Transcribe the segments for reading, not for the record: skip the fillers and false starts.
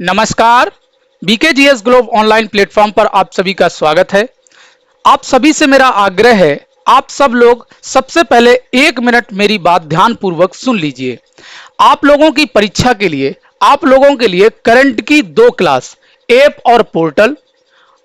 नमस्कार। बीकेजीएस globe online platform पर आप सभी का स्वागत है। आप सभी से मेरा आग्रह है, आप सब लोग सबसे पहले 1 मिनट मेरी बात ध्यानपूर्वक सुन लीजिए। आप लोगों की परीक्षा के लिए, आप लोगों के लिए करंट की 2 क्लास, ऐप और पोर्टल,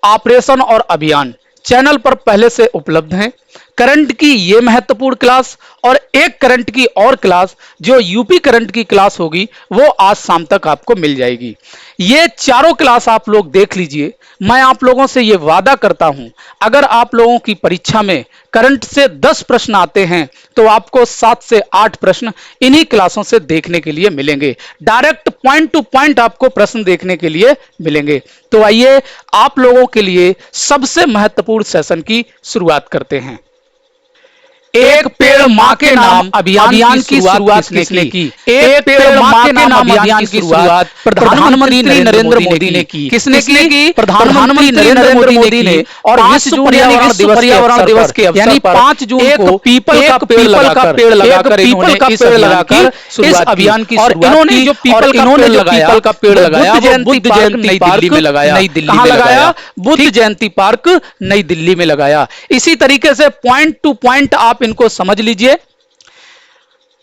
ऑपरेशन और अभियान चैनल पर पहले से उपलब्ध हैं। करंट की ये महत्वपूर्ण क्लास और एक करंट की और क्लास जो यूपी करंट की क्लास होगी वो आज शाम तक आपको मिल जाएगी। ये चारों क्लास आप लोग देख लीजिए। मैं आप लोगों से ये वादा करता हूं, अगर आप लोगों की परीक्षा में करंट से 10 प्रश्न आते हैं तो आपको 7 से 8 प्रश्न इन्हीं क्लासों से देखने के लिए मिलेंगे। डायरेक्ट पॉइंट टू पॉइंट आपको प्रश्न देखने के लिए मिलेंगे। तो आइए आप लोगों के लिए सबसे महत्वपूर्ण सेशन की शुरुआत करते हैं। एक पेड़ मां के नाम अभियान की शुरुआत किसने की? एक पेड़ मां के नाम अभियान की शुरुआत प्रधानमंत्री नरेंद्र मोदी ने की। किसने की? प्रधानमंत्री नरेंद्र मोदी ने। और विश्व पर्यावरण दिवस के अवसर पर 5 जून को पीपल का पेड़ लगाकर इस अभियान की शुरुआत की। इन्होंने जो पीपल का पेड़ लगाया बुद्ध जयंती पार्क नई दिल्ली में लगाया। कहां लगाया? बुद्ध जयंती पार्क नई दिल्ली में लगाया। इसी तरीके से पॉइंट टू पॉइंट आप इनको समझ लीजिए।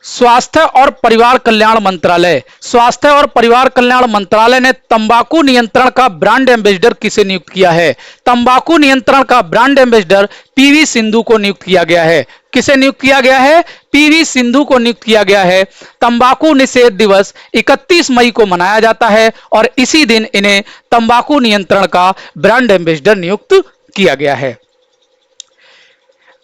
स्वास्थ्य और परिवार कल्याण मंत्रालय, स्वास्थ्य और परिवार कल्याण मंत्रालय ने तंबाकू नियंत्रण का ब्रांड एम्बेसडर किसे नियुक्त किया है? तंबाकू नियंत्रण का ब्रांड एम्बेसडर पीवी सिंधु को नियुक्त किया गया है। किसे नियुक्त किया गया है? पीवी सिंधु को नियुक्त किया गया है। तंबाकू निषेध दिवस 31 मई को मनाया जाता है और इसी दिन इन्हें तंबाकू नियंत्रण का ब्रांड एम्बेसडर नियुक्त किया गया है।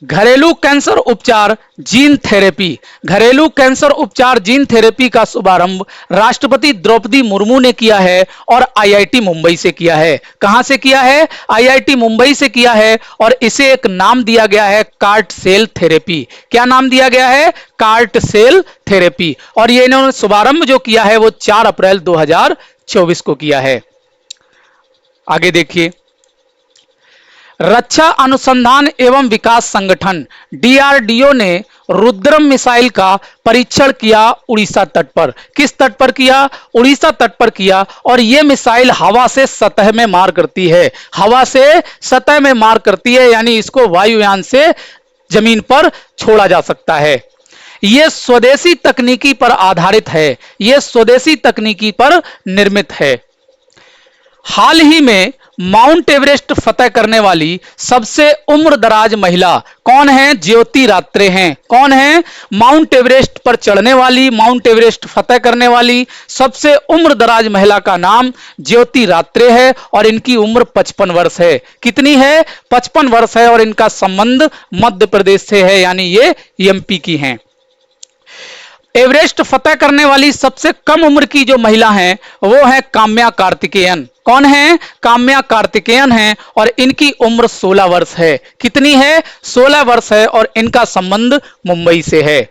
घरेलू कैंसर उपचार जीन थेरेपी, घरेलू कैंसर उपचार जीन थेरेपी का शुभारंभ राष्ट्रपति द्रौपदी मुर्मू ने किया है और आईआईटी मुंबई से किया है। कहां से किया है? आईआईटी मुंबई से किया है और इसे एक नाम दिया गया है कार्ट सेल थेरेपी। क्या नाम दिया गया है? CAR T cell therapy. और ये इन्होंने शुभारंभ जो किया है वो 4 अप्रैल 2024 को किया है। आगे देखिए, रक्षा अनुसंधान एवं विकास संगठन डीआरडीओ ने रुद्रम मिसाइल का परीक्षण किया उड़ीसा तट पर। किस तट पर किया? उड़ीसा तट पर किया। और यह मिसाइल हवा से सतह में मार करती है, हवा से सतह में मार करती है, यानी इसको वायुयान से जमीन पर छोड़ा जा सकता है। यह स्वदेशी तकनीकी पर आधारित है, यह स्वदेशी तकनीकी पर निर्मित है। हाल ही में माउंट एवरेस्ट फतेह करने वाली सबसे उम्रदराज महिला कौन है? ज्योति रात्रे हैं। कौन है? माउंट एवरेस्ट पर चढ़ने वाली, माउंट एवरेस्ट फतेह करने वाली सबसे उम्रदराज महिला का नाम ज्योति रात्रे है और इनकी उम्र 55 वर्ष है। कितनी है? 55 वर्ष है और इनका संबंध मध्य प्रदेश से है, यानी ये एमपी की हैं। एवरेस्ट फतेह करने वाली सबसे कम उम्र की जो महिला हैं वो है काम्या कार्तिकेयन। कौन है? काम्या कार्तिकेयन है और इनकी उम्र 16 वर्ष है। कितनी है? 16 वर्ष है और इनका संबंध मुंबई से है।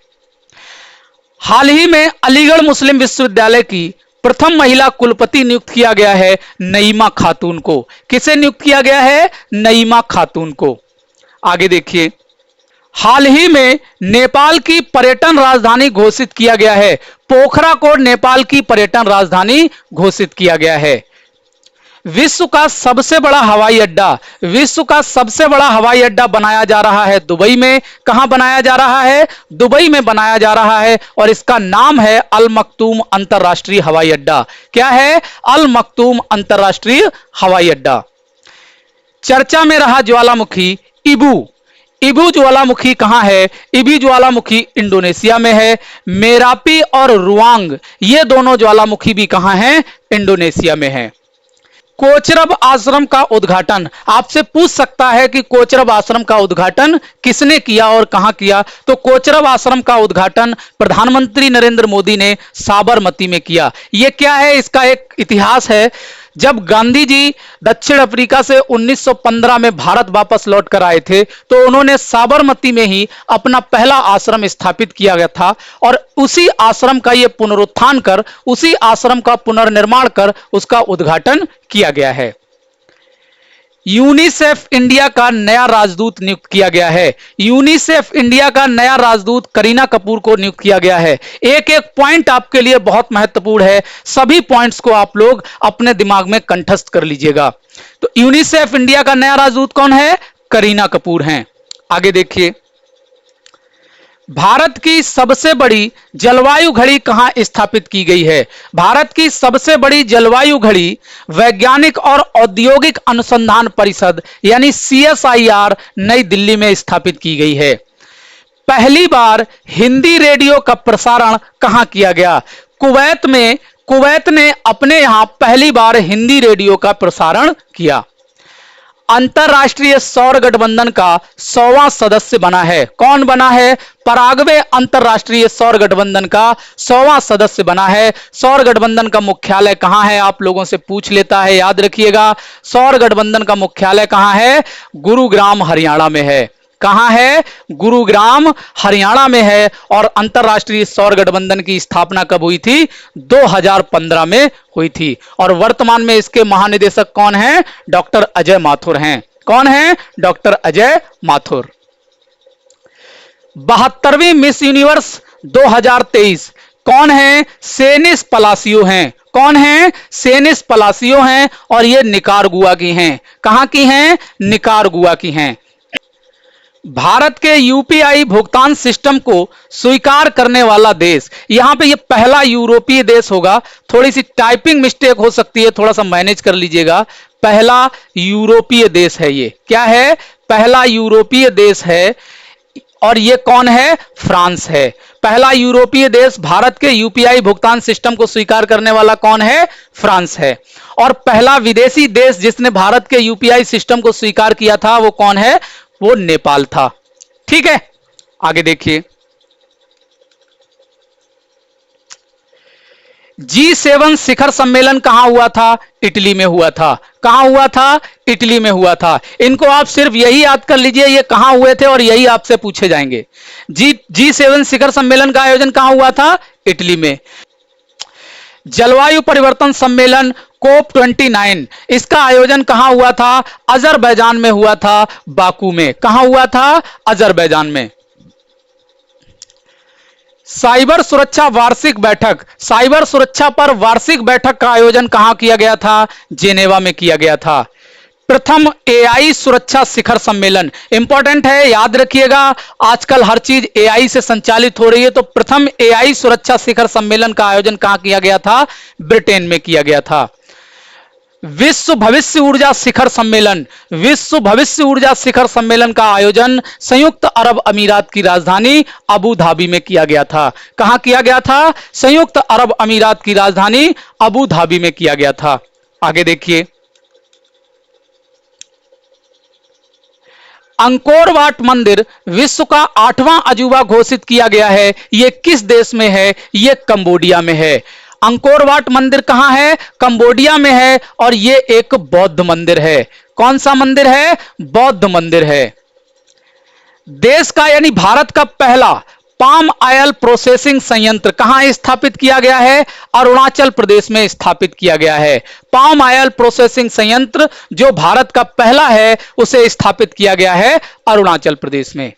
हाल ही में अलीगढ़ मुस्लिम विश्वविद्यालय की प्रथम महिला कुलपति नियुक्त किया गया है नईमा खातून को। किसे नियुक्त किया गया है? नईमा खातून को। आगे देखिए, हाल ही में नेपाल की पर्यटन राजधानी घोषित किया गया है। पोखरा को नेपाल की पर्यटन राजधानी घोषित किया गया है। विश्व का सबसे बड़ा हवाई अड्डा, विश्व का सबसे बड़ा हवाई अड्डा बनाया जा रहा है दुबई में। कहां बनाया जा रहा है? दुबई में बनाया जा रहा है और इसका नाम है अल मखतूम अंतरराष्ट्रीय हवाई अड्डा। क्या है? अल मखतूम अंतरराष्ट्रीय हवाई अड्डा। चर्चा में रहा ज्वालामुखी इबू। इबू ज्वालामुखी कहां है? इबू ज्वालामुखी इंडोनेशिया में है। मेरापी और रुआंग ये दोनों ज्वालामुखी भी कहां हैं? इंडोनेशिया में है। कोचरब आश्रम का उद्घाटन, आपसे पूछ सकता है कि कोचरब आश्रम का उद्घाटन किसने किया और कहां किया? तो कोचरब आश्रम का उद्घाटन प्रधानमंत्री नरेंद्र मोदी ने साबरमती में किया। यह क्या है? इसका एक इतिहास है। जब गांधी जी दक्षिण अफ्रीका से 1915 में भारत वापस लौट कर आए थे तो उन्होंने साबरमती में ही अपना पहला आश्रम स्थापित किया गया था और उसी आश्रम का यह पुनरुत्थान कर, उसी आश्रम का पुनर्निर्माण कर उसका उद्घाटन किया गया है। यूनिसेफ इंडिया का नया राजदूत नियुक्त किया गया है। यूनिसेफ इंडिया का नया राजदूत करीना कपूर को नियुक्त किया गया है। एक एक पॉइंट आपके लिए बहुत महत्वपूर्ण है, सभी पॉइंट्स को आप लोग अपने दिमाग में कंठस्थ कर लीजिएगा। तो यूनिसेफ इंडिया का नया राजदूत कौन है? करीना कपूर हैं। आगे देखिए, भारत की सबसे बड़ी जलवायु घड़ी कहां स्थापित की गई है? भारत की सबसे बड़ी जलवायु घड़ी वैज्ञानिक और औद्योगिक अनुसंधान परिषद यानी CSIR नई दिल्ली में स्थापित की गई है। पहली बार हिंदी रेडियो का प्रसारण कहां किया गया? कुवैत में। कुवैत ने अपने यहां पहली बार हिंदी रेडियो का प्रसारण किया। अंतरराष्ट्रीय सौर गठबंधन का 100वां सदस्य बना है। कौन बना है? पराग्वे अंतरराष्ट्रीय सौर गठबंधन का 100वां सदस्य बना है। सौर गठबंधन का मुख्यालय कहां है? आप लोगों से पूछ लेता है, याद रखिएगा। सौर गठबंधन का मुख्यालय कहां है? गुरुग्राम हरियाणा में है। कहां है? गुरुग्राम हरियाणा में है। और अंतरराष्ट्रीय सौर गठबंधन की स्थापना कब हुई थी? 2015 में हुई थी। और वर्तमान में इसके महानिदेशक कौन हैं? डॉक्टर अजय माथुर हैं। कौन हैं? डॉक्टर अजय माथुर। 72वीं मिस यूनिवर्स 2023 कौन है? सेनिस पलासियो हैं। कौन है? सेनिस पलासियो हैं। और ये निकारागुआ की हैं। कहां की हैं? निकारागुआ की हैं। भारत के यूपीआई भुगतान सिस्टम को स्वीकार करने वाला देश, यहां पे ये पहला यूरोपीय देश होगा। थोड़ी सी टाइपिंग मिस्टेक हो सकती है, थोड़ा सा मैनेज कर लीजिएगा। पहला यूरोपीय देश है ये। क्या है? पहला यूरोपीय देश है। और ये कौन है? फ्रांस है। पहला यूरोपीय देश भारत के यूपीआई भुगतान सिस्टम को स्वीकार करने वाला कौन है? फ्रांस है। और पहला विदेशी देश जिसने भारत के यूपीआई सिस्टम को स्वीकार किया था वो कौन है? वो नेपाल था। ठीक है, आगे देखिए। G7 शिखर सम्मेलन कहां हुआ था? इटली में हुआ था। कहां हुआ था? इटली में हुआ था। इनको आप सिर्फ यही याद कर लीजिए, ये कहां हुए थे और यही आपसे पूछे जाएंगे। G7 शिखर सम्मेलन का आयोजन कहां हुआ था? इटली में। जलवायु परिवर्तन सम्मेलन COP29 इसका आयोजन कहां हुआ था? अजरबैजान में हुआ था, बाकू में। कहां हुआ था? अजरबैजान में। साइबर सुरक्षा वार्षिक बैठक, साइबर सुरक्षा पर वार्षिक बैठक का आयोजन कहां किया गया था? जेनेवा में किया गया था। प्रथम AI सुरक्षा शिखर सम्मेलन इंपॉर्टेंट है, याद रखिएगा। आजकल हर चीज AI से संचालित हो रही है, तो प्रथम AI सुरक्षा शिखर सम्मेलन का आयोजन कहां किया गया था? ब्रिटेन में किया गया था। विश्व भविष्य ऊर्जा शिखर सम्मेलन, विश्व भविष्य ऊर्जा शिखर सम्मेलन का आयोजन संयुक्त अरब अमीरात की राजधानी अबू धाबी में किया गया था। कहां किया गया था? संयुक्त अरब अमीरात की राजधानी अबू धाबी में किया गया था। आगे देखिए, अंकोर वाट मंदिर विश्व का 8वां अजूबा घोषित किया गया है। यह किस देश में है? यह कंबोडिया में है। अंकोर वाट मंदिर कहां है? कंबोडिया में है। और यह एक बौद्ध मंदिर है। कौन सा मंदिर है? बौद्ध मंदिर है। देश का यानी भारत का पहला पाम ऑयल प्रोसेसिंग संयंत्र कहां स्थापित किया गया है? अरुणाचल प्रदेश में स्थापित किया गया है। पाम ऑयल प्रोसेसिंग संयंत्र जो भारत का पहला है उसे स्थापित किया गया है अरुणाचल प्रदेश में।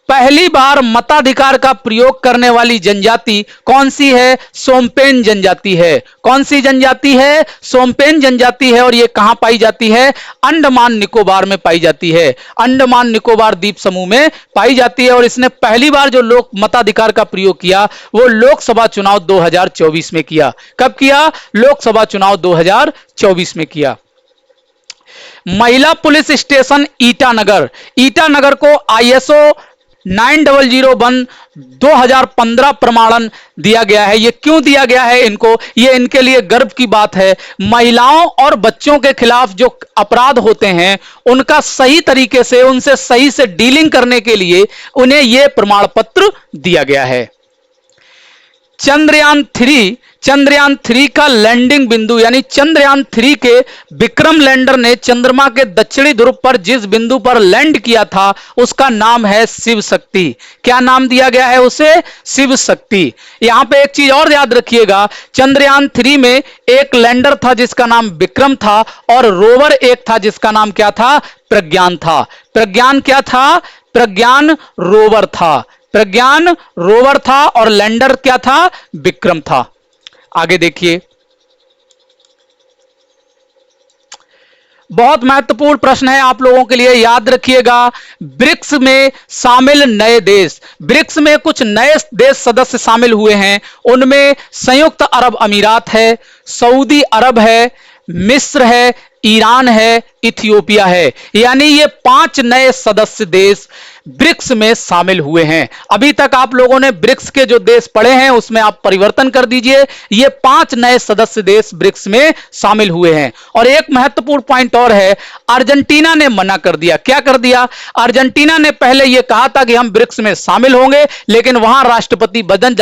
पहली बार मताधिकार का प्रयोग करने वाली जनजाति कौन सी है? सोमपेन जनजाति है। कौन सी जनजाति है? सोमपेन जनजाति है। और यह कहां पाई जाती है? अंडमान निकोबार में पाई जाती है। अंडमान निकोबार द्वीप समूह में पाई जाती है। और इसने पहली बार जो लोक मताधिकार का प्रयोग किया वो लोकसभा चुनाव 2024 में किया। कब किया? लोकसभा चुनाव 2024 में किया। महिला पुलिस स्टेशन ईटानगर, ईटानगर को ISO 9001 2015 प्रमाणन दिया गया है। ये क्यों दिया गया है इनको? ये इनके लिए गर्व की बात है। महिलाओं और बच्चों के खिलाफ जो अपराध होते हैं उनका सही तरीके से, उनसे सही से डीलिंग करने के लिए उन्हें यह प्रमाण पत्र दिया गया है। चंद्रयान 3 चंद्रयान 3 का लैंडिंग बिंदु, यानी चंद्रयान 3 के विक्रम लैंडर ने चंद्रमा के दक्षिणी ध्रुव पर जिस बिंदु पर लैंड किया था उसका नाम है शिव शक्ति। क्या नाम दिया गया है उसे? शिव शक्ति। यहां पे एक चीज और याद रखिएगा, चंद्रयान 3 में एक लैंडर था जिसका नाम विक्रम था और रोवर एक था जिसका नाम क्या था? प्रज्ञान था। प्रज्ञान क्या था? प्रज्ञान रोवर था। प्रज्ञान रोवर था और लैंडर क्या था? विक्रम था। आगे देखिए, बहुत महत्वपूर्ण प्रश्न है आप लोगों के लिए, याद रखिएगा। ब्रिक्स में शामिल नए देश, ब्रिक्स में कुछ नए देश सदस्य शामिल हुए हैं। उनमें संयुक्त अरब अमीरात है, सऊदी अरब है, मिस्र है, ईरान है, इथियोपिया है। यानी ये 5 नए सदस्य देश ब्रिक्स में शामिल हुए हैं। अभी तक आप लोगों ने ब्रिक्स के जो देश पढ़े हैं उसमें आप परिवर्तन कर दीजिए, ये 5 नए सदस्य देश ब्रिक्स में शामिल हुए हैं। और एक महत्वपूर्ण पॉइंट और है, अर्जेंटीना ने मना कर दिया। क्या कर दिया? अर्जेंटीना ने पहले यह कहा था कि हम ब्रिक्स में शामिल होंगे, लेकिन वहां राष्ट्रपति बदल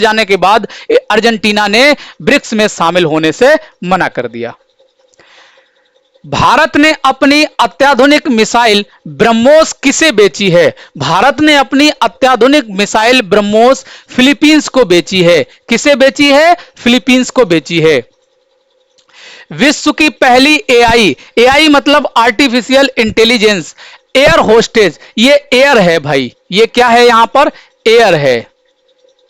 जाने के बाद अर्जेंटीना ने ब्रिक्स में शामिल होने से मना कर दिया। भारत ने अपनी अत्याधुनिक मिसाइल ब्रह्मोस किसे बेची है? भारत ने अपनी अत्याधुनिक मिसाइल ब्रह्मोस फिलीपींस को बेची है। किसे बेची है? फिलीपींस को बेची है। विश्व की पहली एआई, एआई मतलब आर्टिफिशियल इंटेलिजेंस, एयर होस्टेज, ये एयर है भाई, ये क्या है? यहां पर एयर है,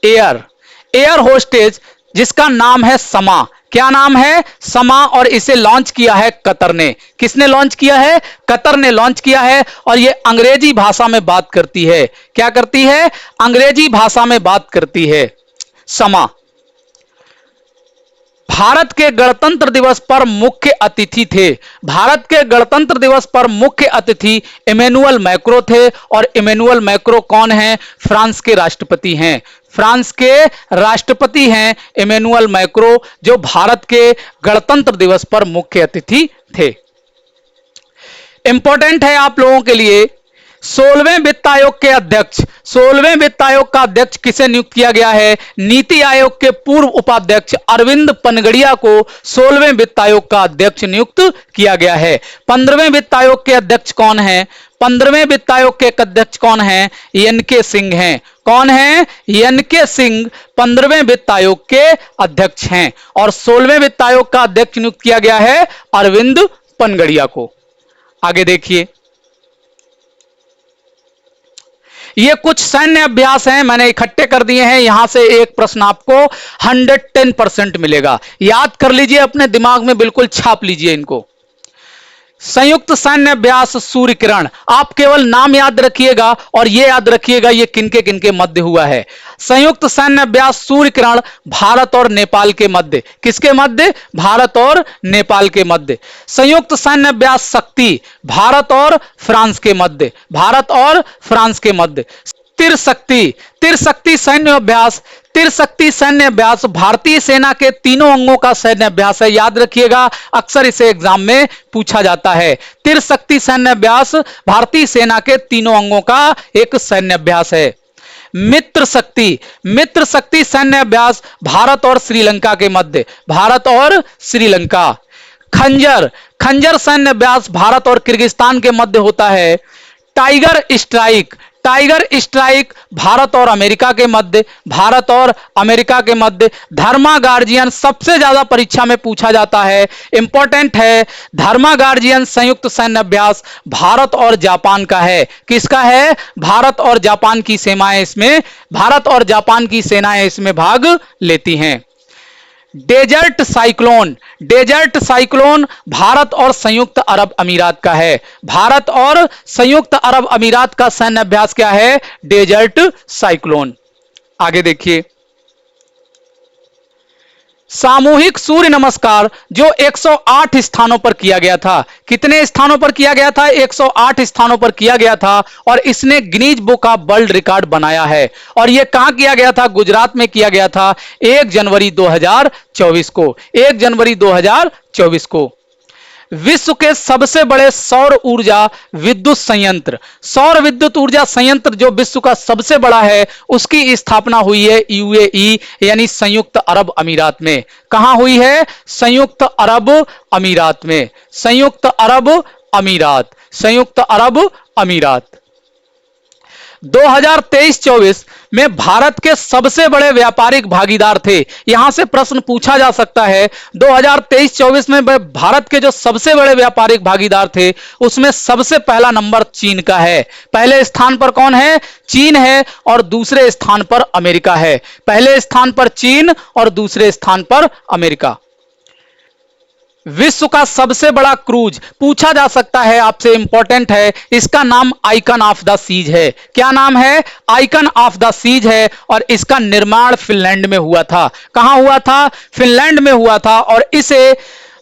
एयर होस्टेज जिसका नाम है समा। क्या नाम है? समा। और इसे लॉन्च किया है कतर ने। किसने लॉन्च किया है? कतर ने लॉन्च किया है। और यह अंग्रेजी भाषा में बात करती है। क्या करती है? अंग्रेजी भाषा में बात करती है समा। भारत के गणतंत्र दिवस पर मुख्य अतिथि थे, भारत के गणतंत्र दिवस पर मुख्य अतिथि इमैनुअल मैक्रो थे। और इमैनुअल मैक्रो कौन है? फ्रांस के राष्ट्रपति हैं। फ्रांस के राष्ट्रपति हैं इमैनुअल मैक्रो, जो भारत के गणतंत्र दिवस पर मुख्य अतिथि थे। इंपॉर्टेंट है आप लोगों के लिए, 16वें वित्त आयोग के अध्यक्ष, 16वें वित्त आयोग का अध्यक्ष किसे नियुक्त किया गया है? नीति आयोग के पूर्व उपाध्यक्ष अरविंद पनगड़िया को 16वें वित्त आयोग का अध्यक्ष नियुक्त किया गया है। 15वें वित्त आयोग के अध्यक्ष कौन है? 15वें वित्त आयोग के अध्यक्ष कौन है? एन.के. सिंह हैं। कौन है? एन.के. सिंह 15वें वित्त आयोग के अध्यक्ष हैं। और 16वें वित्त आयोग का अध्यक्ष नियुक्त किया गया है अरविंद पनगड़िया को। आगे देखिए, ये कुछ सैन्य अभ्यास हैं, मैंने इकट्ठे कर दिए हैं। यहां से एक प्रश्न आपको 110% मिलेगा। याद कर लीजिए, अपने दिमाग में बिल्कुल छाप लीजिए इनको। संयुक्त सैन्य अभ्यास सूर्य किरण, आप केवल नाम याद रखिएगा और ये याद रखिएगा ये किनके मध्य हुआ है। संयुक्त सैन्य अभ्यास सूर्य किरण भारत और नेपाल के मध्य। किसके मध्य? भारत और नेपाल के मध्य। संयुक्त सैन्य अभ्यास शक्ति भारत और फ्रांस के मध्य, भारत और फ्रांस के मध्य। त्रिशक्ति सैन्य अभ्यास, त्रिशक्ति सैन्य अभ्यास भारतीय सेना के तीनों अंगों का सैन्य अभ्यास है। याद रखिएगा, अक्सर इसे एग्जाम में पूछा जाता है। त्रिशक्ति सैन्य अभ्यास भारतीय सेना के तीनों अंगों का एक सैन्य अभ्यास है। मित्र शक्ति सैन्य अभ्यास भारत और श्रीलंका के मध्य, भारत और श्रीलंका। खंजर सैन्य अभ्यास भारत और किर्गिस्तान के मध्य होता है। टाइगर स्ट्राइक भारत और अमेरिका के मध्य, भारत और अमेरिका के मध्य। धर्मा गार्जियन सबसे ज्यादा परीक्षा में पूछा जाता है, इंपॉर्टेंट है। धर्मा गार्जियन संयुक्त सैन्य अभ्यास भारत और जापान का है। किसका है? भारत और जापान की सेनाएं इसमें, भारत और जापान की सेनाएं इसमें भाग लेती हैं। डेजर्ट साइक्लोन भारत और संयुक्त अरब अमीरात का है। भारत और संयुक्त अरब अमीरात का सैन्य अभ्यास क्या है? Desert cyclone. आगे देखिए, सामूहिक सूर्य नमस्कार जो 108 स्थानों पर किया गया था। कितने स्थानों पर किया गया था? 108 स्थानों पर किया गया था। और इसने Guinness book of world record बनाया है। और यह कहां किया गया था? गुजरात में किया गया था 1 जनवरी 2024 को, 1 जनवरी 2024 को। विश्व के सबसे बड़े सौर ऊर्जा विद्युत संयंत्र, सौर विद्युत ऊर्जा संयंत्र जो विश्व का सबसे बड़ा है, उसकी स्थापना हुई है यूएई यानी संयुक्त अरब अमीरात में। कहां हुई है? संयुक्त अरब अमीरात में। संयुक्त अरब अमीरात, संयुक्त अरब अमीरात। 2023-24 में भारत के सबसे बड़े व्यापारिक भागीदार थे। यहां से प्रश्न पूछा जा सकता है, 2023-24 में भारत के जो सबसे बड़े व्यापारिक भागीदार थे उसमें सबसे पहला नंबर चीन का है। पहले स्थान पर कौन है? चीन है, और दूसरे स्थान पर अमेरिका है। पहले स्थान पर चीन और दूसरे स्थान पर अमेरिका। विश्व का सबसे बड़ा क्रूज पूछा जा सकता है आपसे, इंपॉर्टेंट है, इसका नाम आइकन ऑफ द सीज है। क्या नाम है? आइकन ऑफ द सीज है, और इसका निर्माण फिनलैंड में हुआ था। कहां हुआ था? फिनलैंड में हुआ था, और इसे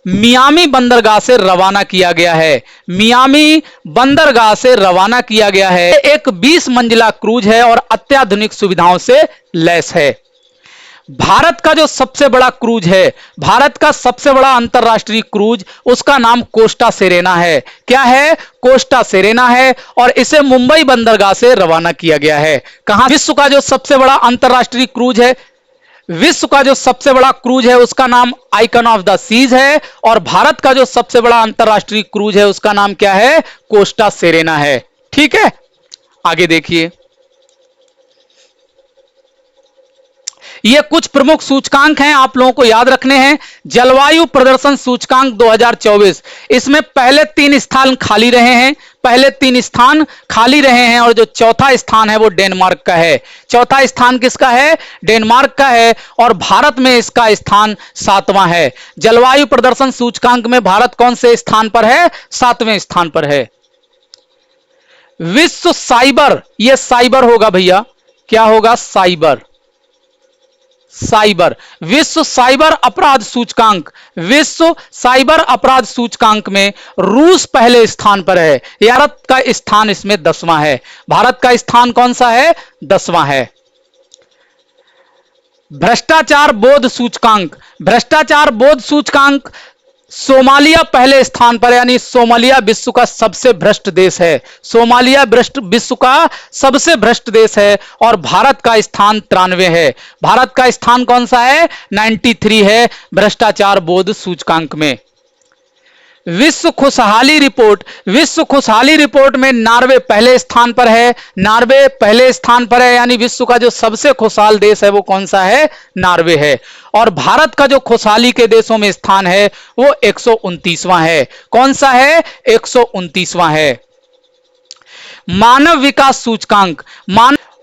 मियामी बंदरगाह से रवाना किया गया है। मियामी बंदरगाह से रवाना किया गया है। एक 20 मंजिला क्रूज है और अत्याधुनिक सुविधाओं से लैस है। भारत का जो सबसे बड़ा क्रूज है, भारत का सबसे बड़ा अंतरराष्ट्रीय क्रूज, उसका नाम कोस्टा सेरेना है। क्या है? कोस्टा सेरेना है, और इसे मुंबई बंदरगाह से रवाना किया गया है। कहां? विश्व का जो सबसे बड़ा अंतरराष्ट्रीय क्रूज है, विश्व का जो सबसे बड़ा क्रूज है उसका नाम आइकन ऑफ द सीज है, और भारत का जो सबसे बड़ा अंतरराष्ट्रीय क्रूज है उसका नाम क्या है? कोस्टा सेरेना है। ठीक है, आगे देखिए। ये कुछ प्रमुख सूचकांक हैं, आप लोगों को याद रखने हैं। जलवायु प्रदर्शन सूचकांक 2024, इसमें पहले 3 स्थान खाली रहे हैं, पहले 3 स्थान खाली रहे हैं, और जो चौथा स्थान है वो डेनमार्क का है। चौथा स्थान किसका है? डेनमार्क का है, और भारत में इसका स्थान 7वां है। जलवायु प्रदर्शन सूचकांक में भारत कौन से स्थान पर है? 7वें स्थान पर है। विश्व साइबर, ये साइबर होगा भैया, क्या होगा? साइबर, साइबर, विश्व साइबर अपराध सूचकांक, विश्व साइबर अपराध सूचकांक में रूस पहले स्थान पर है। भारत का स्थान इसमें 10वां है। भारत का स्थान कौन सा है? 10वां है। भ्रष्टाचार बोध सूचकांक, भ्रष्टाचार बोध सूचकांक, सोमालिया पहले स्थान पर, यानी सोमालिया विश्व का सबसे भ्रष्ट देश है। सोमालिया विश्व का सबसे भ्रष्ट देश है, और भारत का स्थान 93 है। भारत का स्थान कौन सा है? 93 है भ्रष्टाचार बोध सूचकांक में। विश्व खुशहाली रिपोर्ट, विश्व खुशहाली रिपोर्ट में नॉर्वे पहले स्थान पर है। नॉर्वे पहले स्थान पर है, यानी विश्व का जो सबसे खुशहाल देश है वो कौन सा है? नॉर्वे है। और भारत का जो खुशहाली के देशों में स्थान है वो 129वां है। कौन सा है? 129वां है। मानव विकास सूचकांक,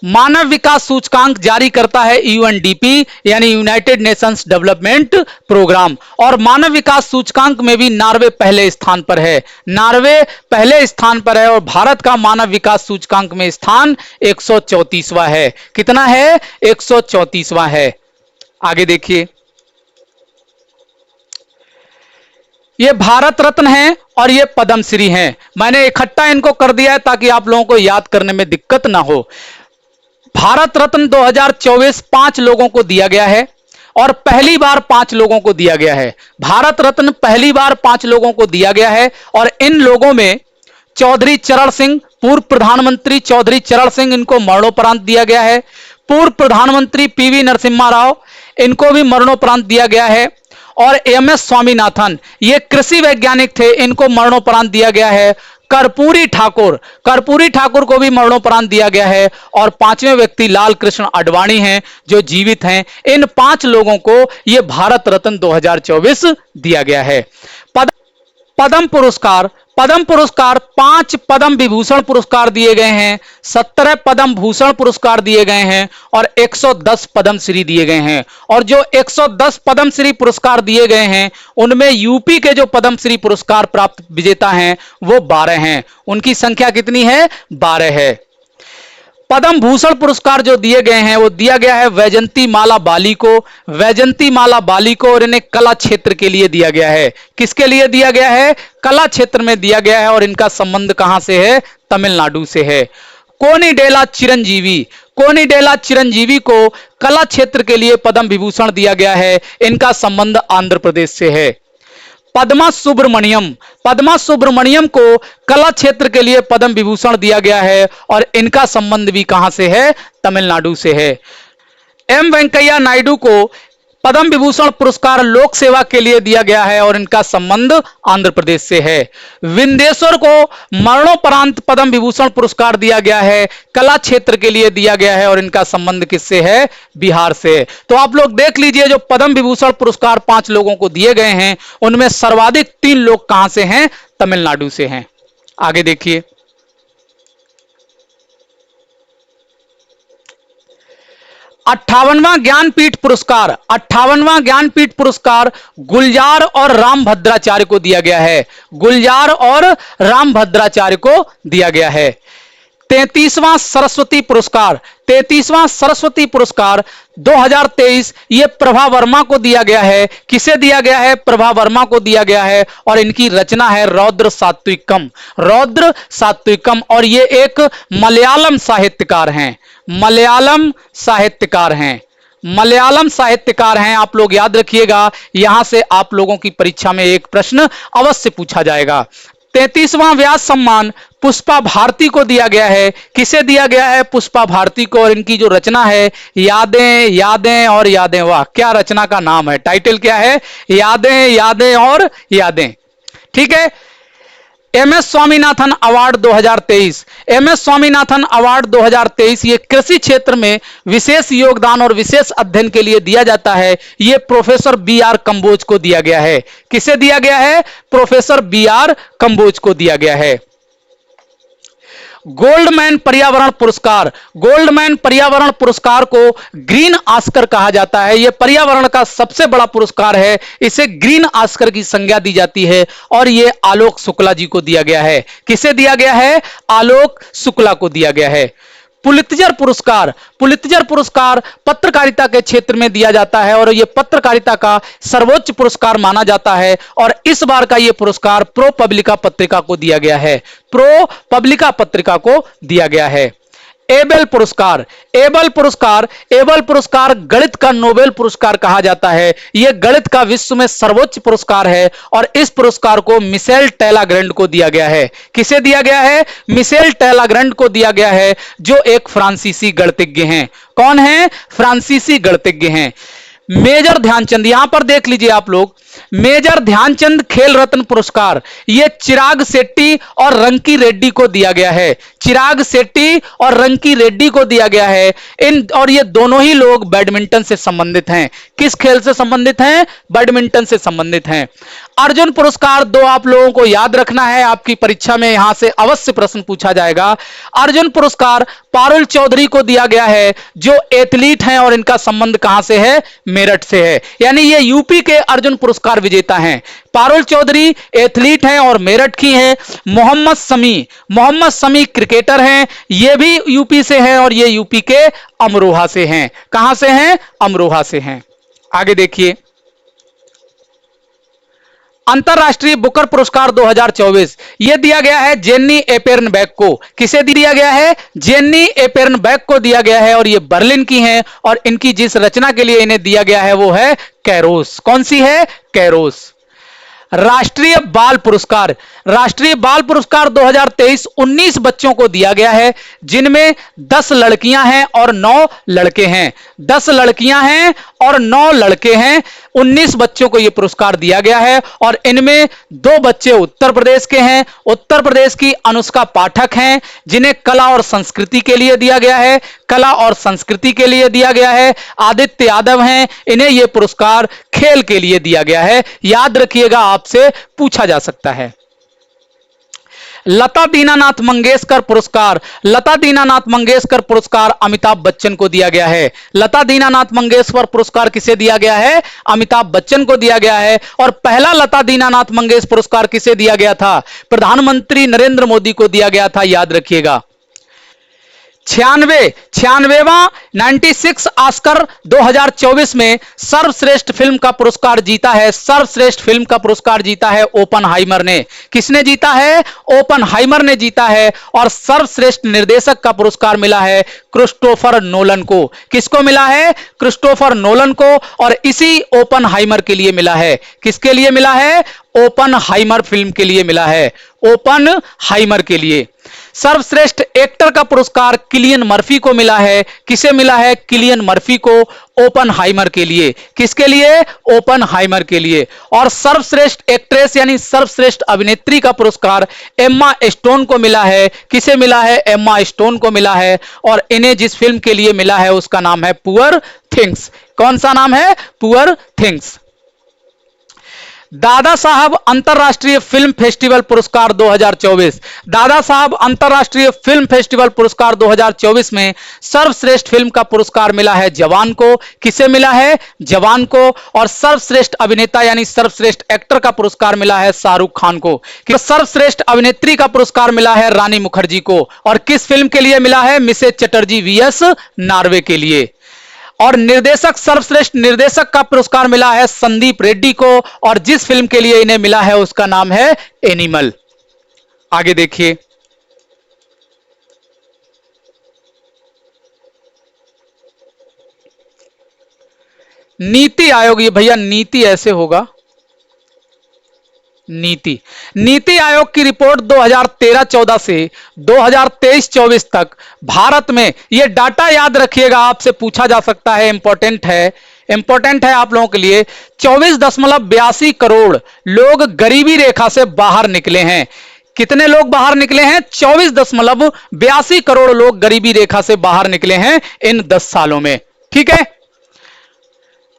मानव विकास सूचकांक जारी करता है यूएनडीपी, यानी यूनाइटेड नेशंस डेवलपमेंट प्रोग्राम, और मानव विकास सूचकांक में भी नॉर्वे पहले स्थान पर है। नॉर्वे पहले स्थान पर है, और भारत का मानव विकास सूचकांक में स्थान 134वां है। कितना है? 134वां है। आगे देखिए, ये भारत रत्न है और ये पद्मश्री हैं। मैंने इकट्ठा इनको कर दिया है ताकि आप लोगों को याद करने में दिक्कत ना हो। भारत रत्न 2024 5 लोगों को दिया गया है, और पहली बार 5 लोगों को दिया गया है। भारत रत्न पहली बार 5 लोगों को दिया गया है, और इन लोगों में चौधरी चरण सिंह, पूर्व प्रधानमंत्री चौधरी चरण सिंह, इनको मरणोपरांत दिया गया है। पूर्व प्रधानमंत्री पीवी नरसिम्हा राव, इनको भी मरणोपरांत दिया गया है। और एमएस स्वामीनाथन, ये कृषि वैज्ञानिक थे, इनको मरणोपरांत दिया गया है। कर्पूरी ठाकुर, कर्पूरी ठाकुर को भी मरणोपरांत दिया गया है। और 5वें व्यक्ति लाल कृष्ण आडवाणी हैं जो जीवित हैं। इन 5 लोगों को यह भारत रत्न 2024 दिया गया है। पद्म पुरस्कार, पद्म पुरस्कार 5 पद्म विभूषण पुरस्कार दिए गए हैं, 17 पद्म भूषण पुरस्कार दिए गए हैं, और 110 पद्मश्री दिए गए हैं। और जो 110 पद्मश्री पुरस्कार दिए गए हैं उनमें यूपी के जो पद्मश्री पुरस्कार प्राप्त विजेता हैं वो 12 हैं। उनकी संख्या कितनी है? 12 है। पद्म भूषण पुरस्कार जो दिए गए हैं वो दिया गया है वैजंती माला बाली को, वैजंती माला बाली को, और इन्हें कला क्षेत्र के लिए दिया गया है। किसके लिए दिया गया है? कला क्षेत्र में दिया गया है, और इनका संबंध कहां से है? तमिलनाडु से है। कोनिडेला चिरंजीवी, कोनिडेला चिरंजीवी को कला क्षेत्र के लिए पद्म विभूषण दिया गया है, इनका संबंध आंध्र प्रदेश से है। पद्मा सुब्रमण्यम को कला क्षेत्र के लिए पद्म विभूषण दिया गया है और इनका संबंध भी कहां से है? तमिलनाडु से है। एम वेंकैया नायडू को पद्म विभूषण पुरस्कार लोक सेवा के लिए दिया गया है और इनका संबंध आंध्र प्रदेश से है। विंदेश्वर को मरणोपरांत पद्म विभूषण पुरस्कार दिया गया है, कला क्षेत्र के लिए दिया गया है और इनका संबंध किससे है? बिहार से। तो आप लोग देख लीजिए, जो पद्म विभूषण पुरस्कार 5 लोगों को दिए गए हैं उनमें सर्वाधिक 3 लोग कहां से हैं? तमिलनाडु से हैं। आगे देखिए, 58वां ज्ञानपीठ पुरस्कार गुलजार और रामभद्राचार्य को दिया गया है। गुलजार और रामभद्राचार्य को दिया गया है। 33वां सरस्वती पुरस्कार 2023 ये प्रभा वर्मा को दिया गया है। किसे दिया गया है? प्रभा वर्मा को दिया गया है और इनकी रचना है रौद्र सात्विकम और ये एक मलयालम साहित्यकार हैं। आप लोग याद रखिएगा, यहां से आप लोगों की परीक्षा में एक प्रश्न अवश्य पूछा जाएगा। 33वां व्यास सम्मान पुष्पा भारती को दिया गया है। किसे दिया गया है? पुष्पा भारती को और इनकी जो रचना है यादें और यादें। वाह, क्या रचना का नाम है, टाइटल क्या है? यादें और यादें। ठीक है। एम एस स्वामीनाथन अवार्ड 2023 ये कृषि क्षेत्र में विशेष योगदान और विशेष अध्ययन के लिए दिया जाता है। ये प्रोफेसर बी आर कंबोज को दिया गया है। किसे दिया गया है? प्रोफेसर बी आर कंबोज को दिया गया है। गोल्डमैन पर्यावरण पुरस्कार को ग्रीन ऑस्कर कहा जाता है। यह पर्यावरण का सबसे बड़ा पुरस्कार है, इसे ग्रीन ऑस्कर की संज्ञा दी जाती है और यह आलोक शुक्ला जी को दिया गया है। किसे दिया गया है? आलोक शुक्ला को दिया गया है। पुलित्जर पुरस्कार पत्रकारिता के क्षेत्र में दिया जाता है और यह पत्रकारिता का सर्वोच्च पुरस्कार माना जाता है और इस बार का यह पुरस्कार प्रो पब्लिका पत्रिका को दिया गया है। एबल पुरस्कार गणित का नोबेल पुरस्कार कहा जाता है। यह गणित का विश्व में सर्वोच्च पुरस्कार है और इस पुरस्कार को मिशेल टेलाग्रैंड को दिया गया है। किसे दिया गया है? मिशेल टेलाग्रैंड को दिया गया है, जो एक फ्रांसीसी गणितज्ञ हैं। कौन है? फ्रांसीसी गणितज्ञ हैं। मेजर ध्यानचंद, यहां पर देख लीजिए आप लोग, मेजर ध्यानचंद खेल रत्न पुरस्कार ये चिराग शेट्टी और रंकी रेड्डी को दिया गया है। चिराग शेट्टी और रंकी रेड्डी को दिया गया है। और ये दोनों ही लोग बैडमिंटन से संबंधित हैं। किस खेल से संबंधित हैं? बैडमिंटन से संबंधित हैं। अर्जुन पुरस्कार 2 आप लोगों को याद रखना है, आपकी परीक्षा में यहां से अवश्य प्रश्न पूछा जाएगा। अर्जुन पुरस्कार पारुल चौधरी को दिया गया है, जो एथलीट हैं और इनका संबंध कहां से है? मेरठ से है। यानी ये यूपी के अर्जुन पुरस्कार विजेता हैं। पारुल चौधरी एथलीट हैं और मेरठ की हैं। मोहम्मद शमी क्रिकेटर हैं, ये भी यूपी से हैं और ये यूपी के अमरोहा से हैं। कहां से हैं? अमरोहा से हैं। आगे देखिए, अंतरराष्ट्रीय बुकर पुरस्कार 2024 यह दिया गया है जेन्नी एपेर्नबेक को। किसे दिया गया है? जेन्नी एपेर्नबेक को दिया गया है और ये बर्लिन की हैं और इनकी जिस रचना के लिए इन्हें दिया गया है वो है कैरोस। कौन सी है? कैरोस। राष्ट्रीय बाल पुरस्कार 2023 19 बच्चों को दिया गया है, जिनमें 10 लड़कियां हैं और 9 लड़के हैं। 10 लड़कियां हैं और 9 लड़के हैं। 19 बच्चों को यह पुरस्कार दिया गया है और इनमें 2 बच्चे उत्तर प्रदेश के हैं। उत्तर प्रदेश की अनुष्का पाठक हैं, जिन्हें कला और संस्कृति के लिए दिया गया है। आदित्य यादव हैं, इन्हें यह पुरस्कार खेल के लिए दिया गया है। याद रखिएगा, आपसे पूछा जा सकता है। लता दीनानाथ मंगेशकर पुरस्कार अमिताभ बच्चन को दिया गया है। लता दीनानाथ मंगेशकर पुरस्कार किसे दिया गया है? अमिताभ बच्चन को दिया गया है। और पहला लता दीनानाथ मंगेशकर पुरस्कार किसे दिया गया था? प्रधानमंत्री नरेंद्र मोदी को दिया गया था। याद रखिएगा। 96वां 96 ऑस्कर 2024 में सर्वश्रेष्ठ फिल्म का पुरस्कार जीता है। सर्वश्रेष्ठ फिल्म का पुरस्कार जीता है ओपनहाइमर ने। किसने जीता है? ओपनहाइमर ने जीता है। और सर्वश्रेष्ठ निर्देशक का पुरस्कार मिला है क्रिस्टोफर नोलन को। किसको मिला है? क्रिस्टोफर नोलन को। और इसी ओपनहाइमर के लिए मिला है। किसके लिए मिला है? ओपनहाइमर फिल्म के लिए मिला है। ओपनहाइमर के लिए। सर्वश्रेष्ठ एक्टर का पुरस्कार किलियन मर्फी को मिला है। किसे मिला है? किलियन मर्फी को, ओपनहाइमर के लिए। किसके लिए? ओपनहाइमर के लिए। और सर्वश्रेष्ठ एक्ट्रेस यानी सर्वश्रेष्ठ अभिनेत्री का पुरस्कार एम्मा स्टोन को मिला है। किसे मिला है? एम्मा स्टोन को मिला है। और इन्हें जिस फिल्म के लिए मिला है उसका नाम है पुअर थिंग्स। कौन सा नाम है? Poor things. दादा साहब अंतरराष्ट्रीय फिल्म फेस्टिवल पुरस्कार 2024। दादा साहब अंतरराष्ट्रीय फिल्म फेस्टिवल पुरस्कार 2024 में सर्वश्रेष्ठ फिल्म का पुरस्कार मिला है जवान को। किसे मिला है? जवान को। और सर्वश्रेष्ठ अभिनेता यानी सर्वश्रेष्ठ एक्टर का पुरस्कार मिला है शाहरुख खान को। सर्वश्रेष्ठ अभिनेत्री का पुरस्कार मिला है रानी मुखर्जी को। और किस फिल्म के लिए मिला है? मिसेज चटर्जी वीएस नार्वे के लिए। और निर्देशक, सर्वश्रेष्ठ निर्देशक का पुरस्कार मिला है संदीप रेड्डी को। और जिस फिल्म के लिए इन्हें मिला है उसका नाम है एनिमल। आगे देखिए। नीति आयोग, ये भैया नीति ऐसे होगा, नीति आयोग की रिपोर्ट 2013-14 से 2023-24 तक भारत में, यह डाटा याद रखिएगा, आपसे पूछा जा सकता है, इंपॉर्टेंट है आप लोगों के लिए। 24.82 करोड़ लोग गरीबी रेखा से बाहर निकले हैं। कितने लोग बाहर निकले हैं? 24.82 करोड़ लोग गरीबी रेखा से बाहर निकले हैं इन 10 सालों में। ठीक है।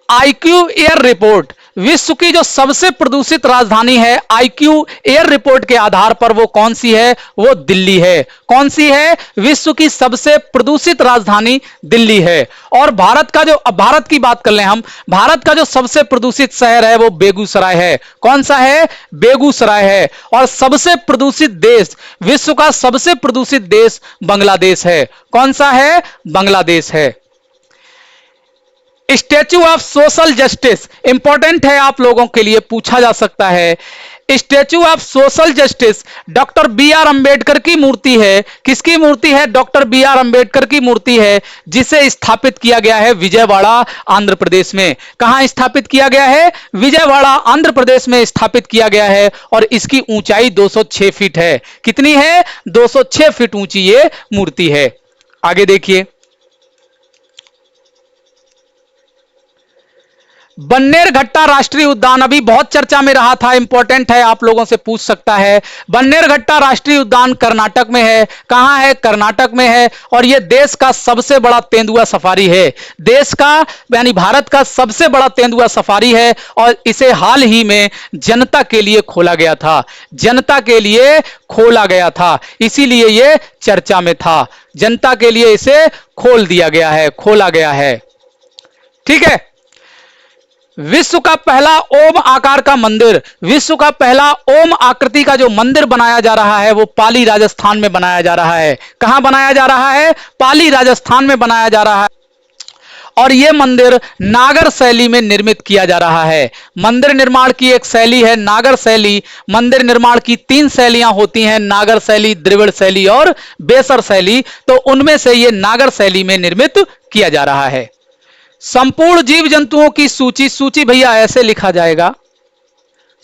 आईक्यू एयर रिपोर्ट, विश्व की जो सबसे प्रदूषित राजधानी है, आईक्यू एयर रिपोर्ट के आधार पर वो कौन सी है? वो दिल्ली है। कौन सी है? विश्व की सबसे प्रदूषित राजधानी दिल्ली है। और भारत की बात कर लें हम, भारत का जो सबसे प्रदूषित शहर है वो बेगूसराय है। कौन सा है? बेगूसराय है। और सबसे प्रदूषित देश, विश्व का सबसे प्रदूषित देश बांग्लादेश है। कौन सा है? बांग्लादेश है। Statue of social justice important है आप लोगों के लिए, पूछा जा सकता है। Statue of social justice doctor B R Ambedkar की मूर्ति है। किसकी मूर्ति है? डॉक्टर बी आर अंबेडकर की मूर्ति है, जिसे स्थापित किया गया है विजयवाड़ा, आंध्र प्रदेश में। कहां स्थापित किया गया है? विजयवाड़ा, आंध्र प्रदेश में स्थापित किया गया है। और इसकी ऊंचाई 206 फीट है। कितनी है? 206 फीट ऊंची ये मूर्ति है। आगे देखिए। बन्नेरघट्टा राष्ट्रीय उद्यान अभी बहुत चर्चा में रहा था, इंपॉर्टेंट है, आप लोगों से पूछ सकता है। बन्नेरघट्टा राष्ट्रीय उद्यान कर्नाटक में है। कहां है? कर्नाटक में है। और यह देश का सबसे बड़ा तेंदुआ सफारी है। देश का यानी भारत का सबसे बड़ा तेंदुआ सफारी है। और इसे हाल ही में जनता के लिए खोला गया था। जनता के लिए खोला गया था, इसीलिए यह चर्चा में था। जनता के लिए इसे खोल दिया गया है, खोला गया है। ठीक है। विश्व का पहला ओम आकार का मंदिर, विश्व का पहला ओम आकृति का जो मंदिर बनाया जा रहा है वो पाली राजस्थान में बनाया जा रहा है। कहां बनाया जा रहा है? पाली राजस्थान में बनाया जा रहा है। और यह मंदिर नागर शैली में निर्मित किया जा रहा है। मंदिर निर्माण की एक शैली है नागर शैली। मंदिर निर्माण की 3 शैलियां होती हैं, नागर शैली, द्रविड़ शैली और बेसर शैली। तो उनमें से यह नागर शैली में निर्मित किया जा रहा है। संपूर्ण जीव जंतुओं की सूची भैया ऐसे लिखा जाएगा,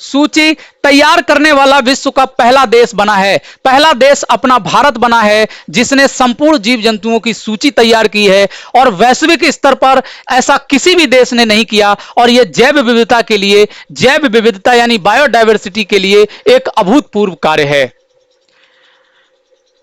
सूची तैयार करने वाला विश्व का पहला देश बना है। पहला देश अपना भारत बना है, जिसने संपूर्ण जीव जंतुओं की सूची तैयार की है। और वैश्विक स्तर पर ऐसा किसी भी देश ने नहीं किया। और यह जैव विविधता के लिए, जैव विविधता यानी बायोडायवर्सिटी के लिए एक अभूतपूर्व कार्य है।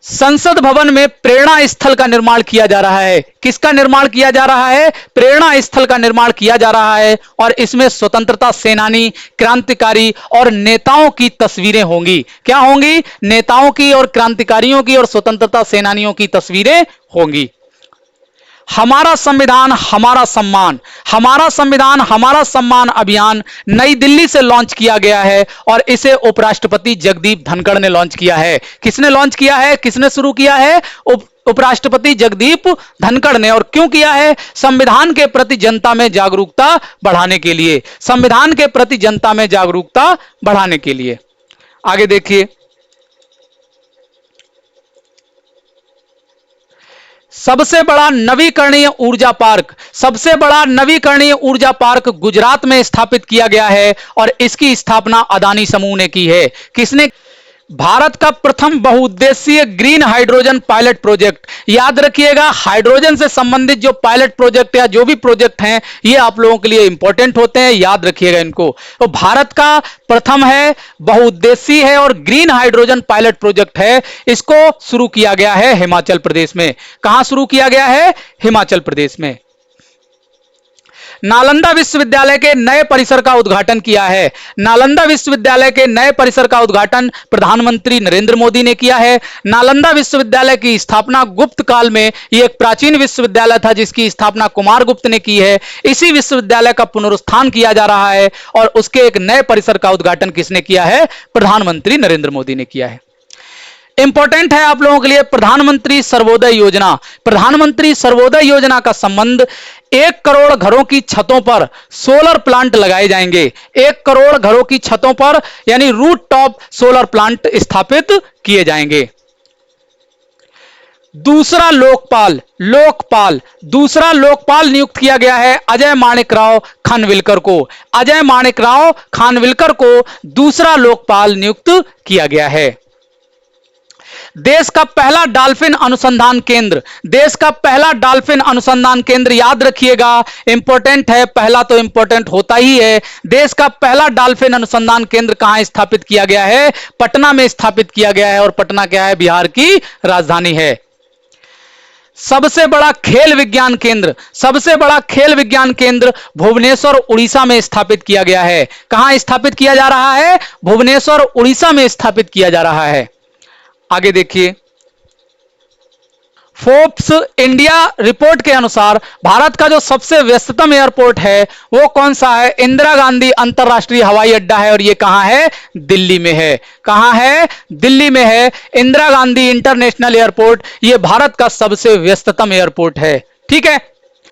संसद भवन में प्रेरणा स्थल का निर्माण किया जा रहा है। किसका निर्माण किया जा रहा है? प्रेरणा स्थल का निर्माण किया जा रहा है। और इसमें स्वतंत्रता सेनानी, क्रांतिकारी और नेताओं की तस्वीरें होंगी। क्या होंगी? नेताओं की और क्रांतिकारियों की और स्वतंत्रता सेनानियों की तस्वीरें होंगी। हमारा संविधान हमारा सम्मान, हमारा संविधान हमारा सम्मान अभियान नई दिल्ली से लॉन्च किया गया है और इसे उपराष्ट्रपति जगदीप धनखड़ ने लॉन्च किया है। किसने लॉन्च किया है, किसने शुरू किया है? उपराष्ट्रपति जगदीप धनखड़ ने। और क्यों किया है? संविधान के प्रति जनता में जागरूकता बढ़ाने के लिए, संविधान के प्रति जनता में जागरूकता बढ़ाने के लिए। आगे देखिए, सबसे बड़ा नवीकरणीय ऊर्जा पार्क, सबसे बड़ा नवीकरणीय ऊर्जा पार्क गुजरात में स्थापित किया गया है और इसकी स्थापना अदानी समूह ने की है। किसने? भारत का प्रथम बहुउद्देशीय ग्रीन हाइड्रोजन पायलट प्रोजेक्ट। याद रखिएगा, हाइड्रोजन से संबंधित जो पायलट प्रोजेक्ट या जो भी प्रोजेक्ट हैं ये आप लोगों के लिए इंपॉर्टेंट होते हैं, याद रखिएगा इनको। तो भारत का प्रथम है, बहुउद्देशीय है और ग्रीन हाइड्रोजन पायलट प्रोजेक्ट है। इसको शुरू किया गया है हिमाचल प्रदेश में। कहां शुरू किया गया है? हिमाचल प्रदेश में। नालंदा विश्वविद्यालय के नए परिसर का उद्घाटन किया है। नालंदा विश्वविद्यालय के नए परिसर का उद्घाटन प्रधानमंत्री नरेंद्र मोदी ने किया है। नालंदा विश्वविद्यालय की स्थापना गुप्त काल में, यह एक प्राचीन विश्वविद्यालय था जिसकी स्थापना कुमार गुप्त ने की है। इसी विश्वविद्यालय का पुनरुत्थान किया जा रहा है और उसके एक नए परिसर का उद्घाटन किसने किया है? प्रधानमंत्री नरेंद्र मोदी ने किया है। इंपॉर्टेंट है आप लोगों के लिए प्रधानमंत्री सर्वोदय योजना। प्रधानमंत्री सर्वोदय योजना का संबंध 1 करोड़ घरों की छतों पर सोलर प्लांट लगाए जाएंगे। 1 करोड़ घरों की छतों पर यानी रूट टॉप सोलर प्लांट स्थापित किए जाएंगे। दूसरा लोकपाल दूसरा लोकपाल नियुक्त किया गया है अजय माणिकराव खानविलकर को। अजय माणिकराव खानविलकर को दूसरा लोकपाल नियुक्त किया गया है। देश का पहला डॉल्फिन अनुसंधान केंद्र, देश का पहला डॉल्फिन अनुसंधान केंद्र, याद रखिएगा इंपॉर्टेंट है, पहला तो इंपॉर्टेंट होता ही है। देश का पहला डॉल्फिन अनुसंधान केंद्र कहां स्थापित किया गया है? पटना में स्थापित किया गया है और पटना क्या है? बिहार की राजधानी है। सबसे बड़ा खेल विज्ञान केंद्र, सबसे बड़ा खेल विज्ञान केंद्र भुवनेश्वर उड़ीसा में स्थापित किया गया है। कहां स्थापित किया जा रहा है? भुवनेश्वर उड़ीसा में स्थापित किया जा रहा है। आगे देखिए, फोर्ब्स इंडिया रिपोर्ट के अनुसार भारत का जो सबसे व्यस्ततम एयरपोर्ट है वो कौन सा है? इंदिरा गांधी अंतरराष्ट्रीय हवाई अड्डा है और ये कहां है? दिल्ली में है। कहां है? दिल्ली में है। इंदिरा गांधी इंटरनेशनल एयरपोर्ट ये भारत का सबसे व्यस्ततम एयरपोर्ट है। ठीक है।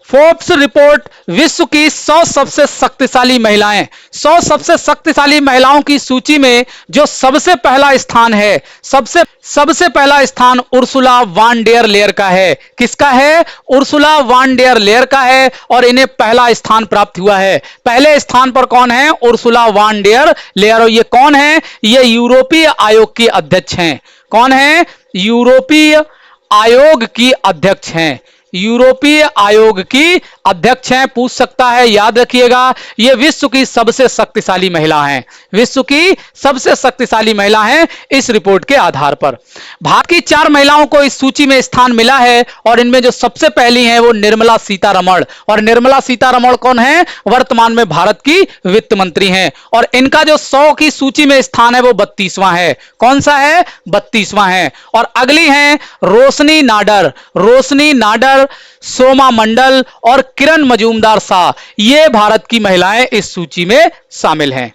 फोर्ब्स रिपोर्ट विश्व की 100 सबसे शक्तिशाली महिलाएं, 100 सबसे शक्तिशाली महिलाओं की सूची में जो सबसे पहला स्थान है, सबसे पहला स्थान उर्सुला वान डेर लेयर का है। किसका है? उर्सुला वान डेर लेयर का है और इन्हें पहला स्थान प्राप्त हुआ है। पहले स्थान पर कौन है? Ursula van der layer. और ये कौन है? ये यूरोपीय आयोग की अध्यक्ष हैं। कौन है? यूरोपीय आयोग की अध्यक्ष हैं। यूरोपीय आयोग की अध्यक्ष हैं, पूछ सकता है, याद रखिएगा। ये विश्व की सबसे शक्तिशाली महिला हैं, विश्व की सबसे शक्तिशाली महिला हैं इस रिपोर्ट के आधार पर। भारत की 4 महिलाओं को इस सूची में स्थान मिला है और इनमें जो सबसे पहली हैं वो निर्मला सीतारमण। और निर्मला सीतारमण कौन है? वर्तमान में भारत की वित्त मंत्री हैं और इनका जो 100 की सूची में स्थान है वो 32वां है। कौन सा है? 32वां है। और अगली हैं रोशनी नाडर, रोशनी नाडर, सोमा मंडल और किरण मजूमदार शाह। ये भारत की महिलाएं इस सूची में शामिल हैं।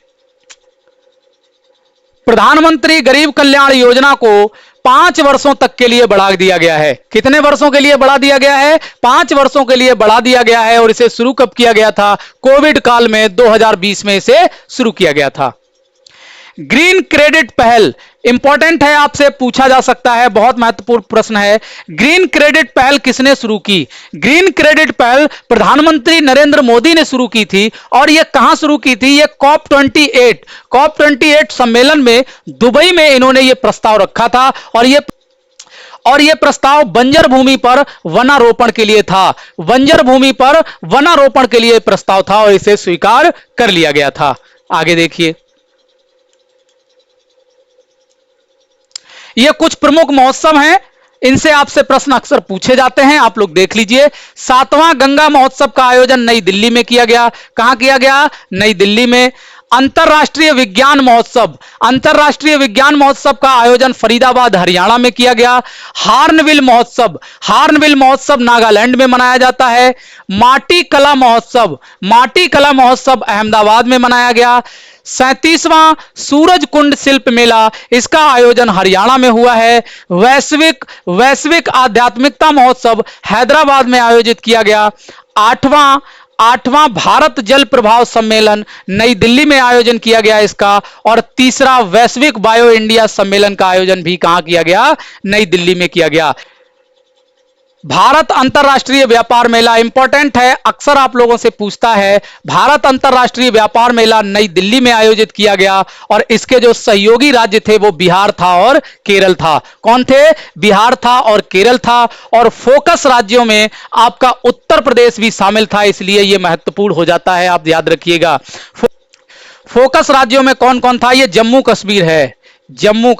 प्रधानमंत्री गरीब कल्याण योजना को 5 वर्षों तक के लिए बढ़ा दिया गया है। कितने वर्षों के लिए बढ़ा दिया गया है? 5 वर्षों के लिए बढ़ा दिया गया है। और इसे शुरू कब किया गया था? कोविड काल में 2020 में इसे शुरू किया गया था। ग्रीन क्रेडिट पहल इंपॉर्टेंट है, आपसे पूछा जा सकता है, बहुत महत्वपूर्ण प्रश्न है। ग्रीन क्रेडिट पहल किसने शुरू की? ग्रीन क्रेडिट पहल प्रधानमंत्री नरेंद्र मोदी ने शुरू की थी। और यह कहां शुरू की थी? यह COP 28 सम्मेलन में दुबई में इन्होंने यह प्रस्ताव रखा था और यह प्रस्ताव बंजर भूमि पर वनारोपण के लिए था। बंजर भूमि पर वनारोपण के लिए प्रस्ताव था और इसे स्वीकार कर लिया गया था। आगे देखिए, ये कुछ प्रमुख महोत्सव हैं, इनसे आपसे प्रश्न अक्सर पूछे जाते हैं, आप लोग देख लीजिए। 7वां गंगा महोत्सव का आयोजन नई दिल्ली में किया गया। कहां किया गया? नई दिल्ली में। अंतरराष्ट्रीय विज्ञान महोत्सव, अंतरराष्ट्रीय विज्ञान महोत्सव का आयोजन फरीदाबाद हरियाणा में किया गया। हार्नबिल महोत्सव, हार्नबिल महोत्सव नागालैंड में मनाया जाता है। माटी कला महोत्सव, माटी कला महोत्सव अहमदाबाद में मनाया गया। 37वां सूरज कुंड शिल्प मेला, इसका आयोजन हरियाणा में हुआ है। वैश्विक आध्यात्मिकता महोत्सव हैदराबाद में आयोजित किया गया। आठवां भारत जल प्रभाव सम्मेलन नई दिल्ली में आयोजन किया गया इसका। और तीसरा वैश्विक बायो इंडिया सम्मेलन का आयोजन भी कहां किया गया? नई दिल्ली में किया गया। भारत अंतरराष्ट्रीय व्यापार मेला इंपॉर्टेंट है, अक्सर आप लोगों से पूछता है। भारत अंतरराष्ट्रीय व्यापार मेला नई दिल्ली में आयोजित किया गया और इसके जो सहयोगी राज्य थे वो बिहार था और केरल था। कौन थे? बिहार था और केरल था। और फोकस राज्यों में आपका उत्तर प्रदेश भी शामिल था, इसलिए यह महत्वपूर्ण हो जाता है, आप याद रखिएगा। फोकस राज्यों में कौन कौन था? यह जम्मू कश्मीर है, जम्मू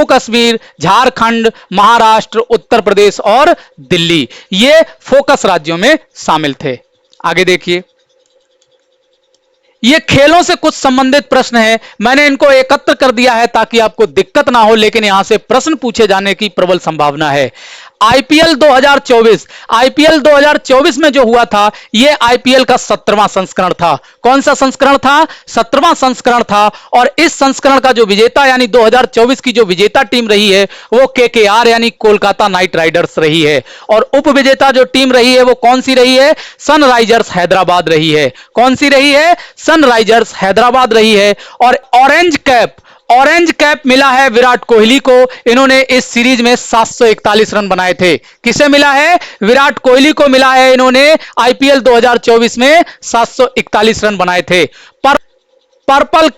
कश्मीर, झारखंड, महाराष्ट्र, उत्तर प्रदेश और दिल्ली, ये फोकस राज्यों में शामिल थे। आगे देखिए, ये खेलों से कुछ संबंधित प्रश्न है, मैंने इनको एकत्र कर दिया है ताकि आपको दिक्कत ना हो, लेकिन यहां से प्रश्न पूछे जाने की प्रबल संभावना है। आईपीएल 2024 में जो हुआ था, यह आईपीएल का 17वां संस्करण था। कौन सा संस्करण था? 17वां संस्करण था। और इस संस्करण का जो विजेता यानी 2024 की जो विजेता टीम रही है वो केकेआर यानी कोलकाता नाइट राइडर्स रही है। और उप विजेता जो टीम रही है वो कौन सी रही है? सनराइजर्स हैदराबाद रही है। कौन सी रही है? सनराइजर्स हैदराबाद रही है। और ऑरेंज कैप मिला है विराट कोहली को। इन्होंने इस सीरीज में 741 रन बनाए थे। किसे मिला है? विराट कोहली को मिला है। इन्होंने आईपीएल 2024 में 741 रन बनाए थे। पर्पल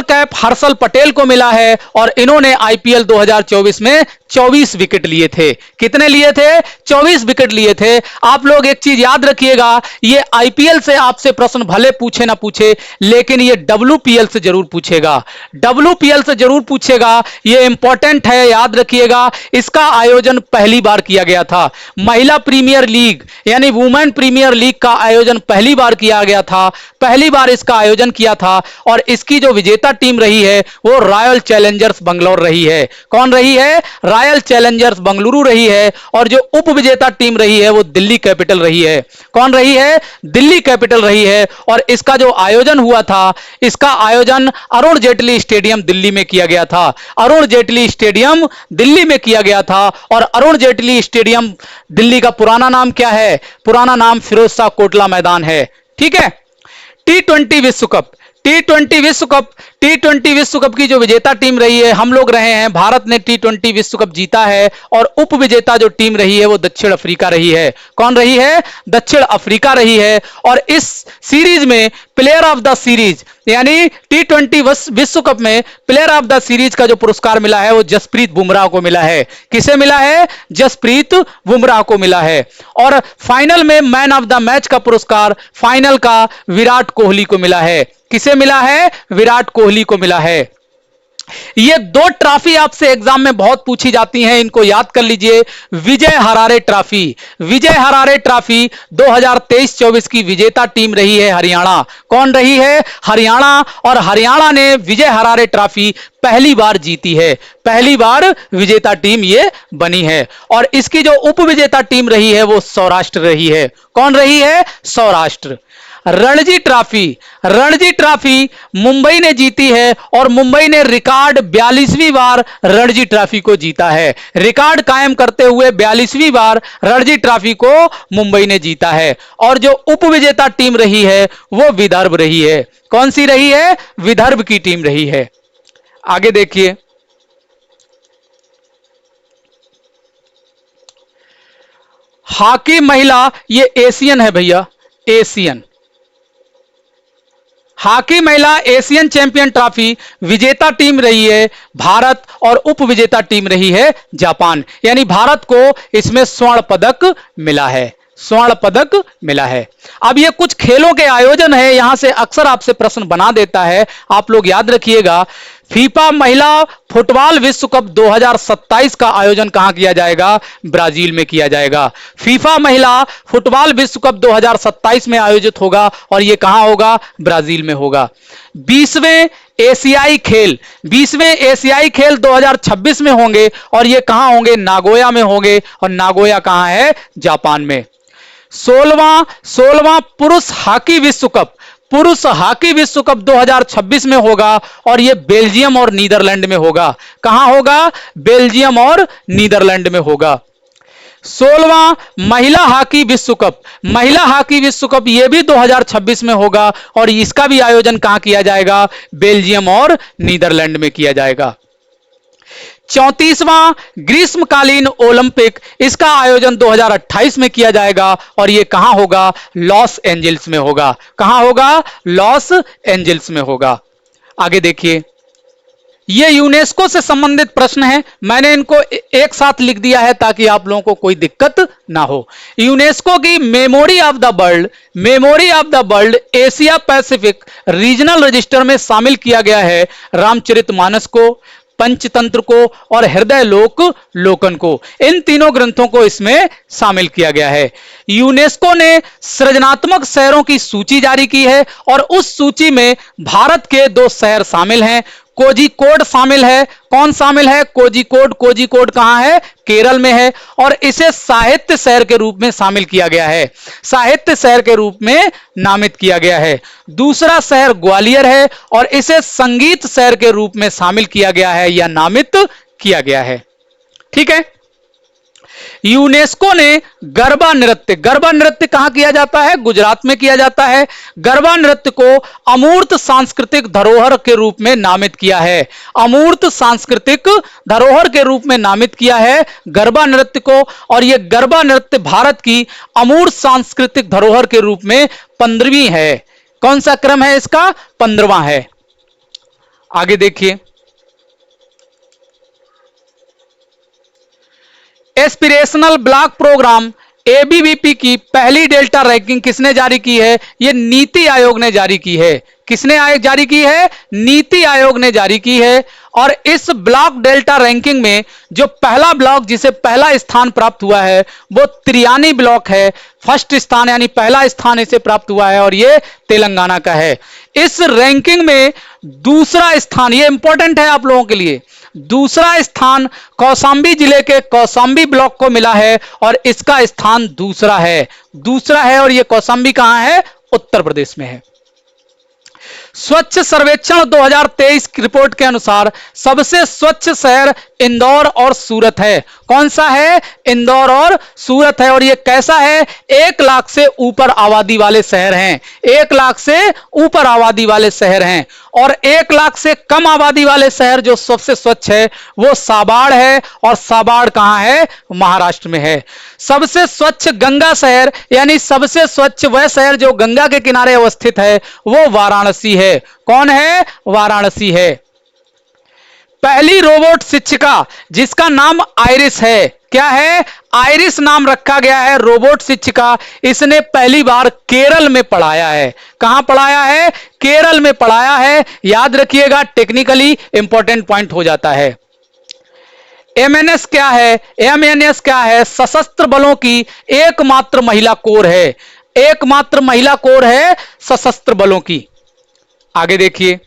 कैप हर्षल पटेल को मिला है और इन्होंने आईपीएल 2024 में 24 विकेट लिए थे। कितने लिए थे? 24 विकेट लिए थे। आप लोग एक चीज याद रखिएगा, ये आईपीएल से आपसे प्रश्न भले पूछे ना पूछे, लेकिन ये डब्ल्यूपीएल से जरूर पूछेगा, डब्ल्यूपीएल से जरूर पूछेगा। ये इंपॉर्टेंट है, याद रखिएगा। इसका आयोजन पहली बार किया गया था। महिला प्रीमियर लीग यानी वुमेन प्रीमियर लीग का आयोजन पहली बार किया गया था, पहली बार इसका आयोजन किया था। और इसकी जो विजेता टीम रही है वो रॉयल चैलेंजर्स बंगलौर रही है। कौन रही है? रॉयल चैलेंजर्स बंगलुरु रही है। और जो उप विजेता टीम रही है वो दिल्ली कैपिटल रही है। कौन रही है? दिल्ली कैपिटल रही है। और इसका जो आयोजन हुआ था, इसका आयोजन अरुण जेटली स्टेडियम दिल्ली में किया गया था। अरुण जेटली स्टेडियम दिल्ली में किया गया था। और अरुण जेटली स्टेडियम दिल्ली का पुराना नाम क्या है? पुराना नाम फिरोज शाह कोटला मैदान है। ठीक है। टी20 विश्व कप की जो विजेता टीम रही है, हम लोग रहे हैं, भारत ने टी20 विश्व कप जीता है। और उप विजेता जो टीम रही है वो दक्षिण अफ्रीका रही है। कौन रही है? दक्षिण अफ्रीका रही है। और इस सीरीज में प्लेयर ऑफ द सीरीज यानी टी20 विश्व कप में प्लेयर ऑफ द सीरीज का जो पुरस्कार मिला है वो जसप्रीत बुमराह को मिला है। किसे मिला है? जसप्रीत बुमराह को मिला है। और फाइनल में मैन ऑफ द मैच का पुरस्कार फाइनल का विराट कोहली को मिला है। किसे मिला है? विराट कोहली को मिला है। ये दो ट्रॉफी आपसे एग्जाम में बहुत पूछी जाती हैं, इनको याद कर लीजिए। विजय हरारे ट्रॉफी 2023-24 की विजेता टीम रही है हरियाणा। कौन रही है? हरियाणा। और हरियाणा ने विजय हरारे ट्रॉफी पहली बार जीती है, पहली बार विजेता टीम ये बनी है। और इसकी जो उप विजेता टीम रही है वो सौराष्ट्र रही है। कौन रही है? सौराष्ट्र। रणजी ट्रॉफी मुंबई ने जीती है और मुंबई ने रिकॉर्ड 42वीं बार रणजी ट्रॉफी को जीता है। रिकॉर्ड कायम करते हुए 42वीं बार रणजी ट्रॉफी को मुंबई ने जीता है। और जो उप विजेता टीम रही है वो विदर्भ रही है। कौन सी रही है? विदर्भ की टीम रही है। आगे देखिए, हॉकी महिला, ये एशियन है भैया, एशियन हॉकी महिला एशियन चैंपियन ट्रॉफी विजेता टीम रही है भारत और उप विजेता टीम रही है जापान। यानी भारत को इसमें स्वर्ण पदक मिला है, स्वर्ण पदक मिला है। अब ये कुछ खेलों के आयोजन है, यहां से अक्सर आपसे प्रश्न बना देता है, आप लोग याद रखिएगा। फीफा महिला फुटबॉल विश्व कप 2027 का आयोजन कहां किया जाएगा? ब्राजील में किया जाएगा। फीफा महिला फुटबॉल विश्व कप 2027 में आयोजित होगा और यह कहां होगा? ब्राजील में होगा। 20वें एशियाई खेल 2026 में होंगे और ये कहां होंगे? नागोया में होंगे और नागोया कहां है? जापान में। 16वां पुरुष हॉकी विश्व कप 2026 में होगा और यह बेल्जियम और नीदरलैंड में होगा। कहां होगा? बेल्जियम और नीदरलैंड में होगा। 16वां महिला हॉकी विश्व कप यह भी 2026 में होगा और इसका भी आयोजन कहां किया जाएगा? बेल्जियम और नीदरलैंड में किया जाएगा। 34वां ग्रीष्मकालीन ओलंपिक, इसका आयोजन 2028 में किया जाएगा और यह कहां होगा? लॉस एंजल्स में होगा। कहां होगा? लॉस एंजल्स में होगा। आगे देखिए, ये यूनेस्को से संबंधित प्रश्न है, मैंने इनको एक साथ लिख दिया है ताकि आप लोगों को कोई दिक्कत ना हो। यूनेस्को की memory of the world Asia Pacific regional register में शामिल किया गया है रामचरितमानस को, पंचतंत्र को और हृदय लोकन को। इन तीनों ग्रंथों को इसमें शामिल किया गया है। यूनेस्को ने सृजनात्मक शहरों की सूची जारी की है और उस सूची में भारत के 2 शहर शामिल हैं। कोझिकोड शामिल है। कौन शामिल है? कोझिकोड कहां है? केरल में है और इसे साहित्य शहर के रूप में शामिल किया गया है, साहित्य शहर के रूप में नामित किया गया है। दूसरा शहर ग्वालियर है और इसे संगीत शहर के रूप में शामिल किया गया है या नामित किया गया है। ठीक है। यूनेस्को ने गरबा नृत्य कहां किया जाता है? गुजरात में किया जाता है। गरबा नृत्य को अमूर्त सांस्कृतिक धरोहर के रूप में नामित किया है। अमूर्त सांस्कृतिक धरोहर के रूप में नामित किया है गरबा नृत्य को और यह गरबा नृत्य भारत की अमूर्त सांस्कृतिक धरोहर के रूप में 15वीं है। कौन सा क्रम है इसका? 15वां है। आगे देखिए, एस्पिरेशनल ब्लॉक प्रोग्राम एबीवीपी की पहली डेल्टा रैंकिंग किसने जारी की है? यह नीति आयोग ने जारी की है। किसने जारी की है? नीति आयोग ने जारी की है। और इस ब्लॉक डेल्टा रैंकिंग में जो पहला ब्लॉक जिसे पहला स्थान प्राप्त हुआ है वो त्रियानी ब्लॉक है। फर्स्ट स्थान यानी पहला स्थान इसे प्राप्त हुआ है और ये तेलंगाना का है। इस रैंकिंग में दूसरा स्थान, ये इंपॉर्टेंट है आप लोगों के लिए, दूसरा स्थान कौशांबी जिले के कौशांबी ब्लॉक को मिला है और इसका स्थान दूसरा है और यह कौशांबी कहां है? उत्तर प्रदेश में है। स्वच्छ सर्वेक्षण 2023 की रिपोर्ट के अनुसार सबसे स्वच्छ शहर इंदौर और सूरत है। कौन सा है? इंदौर और सूरत है। और यह कैसा है? 1 लाख से ऊपर आबादी वाले शहर हैं। 1 लाख से ऊपर आबादी वाले शहर हैं। और 1 लाख से कम आबादी वाले शहर जो सबसे स्वच्छ है वो साबाड़ है और साबाड़ कहां है? महाराष्ट्र में है। सबसे स्वच्छ गंगा शहर यानी सबसे स्वच्छ वह शहर जो गंगा के किनारे अवस्थित है वो वाराणसी है। कौन है? वाराणसी है। पहली रोबोट शिक्षिका जिसका नाम आइरिस है, क्या है? आइरिस नाम रखा गया है रोबोट शिक्षिका। इसने पहली बार केरल में पढ़ाया है। कहां पढ़ाया है? केरल में पढ़ाया है। याद रखिएगा, टेक्निकली इंपॉर्टेंट पॉइंट हो जाता है। एमएनएस क्या है? एमएनएस क्या है? सशस्त्र बलों की एकमात्र महिला कोर है। एकमात्र महिला कोर है सशस्त्र बलों की। आगे देखिए,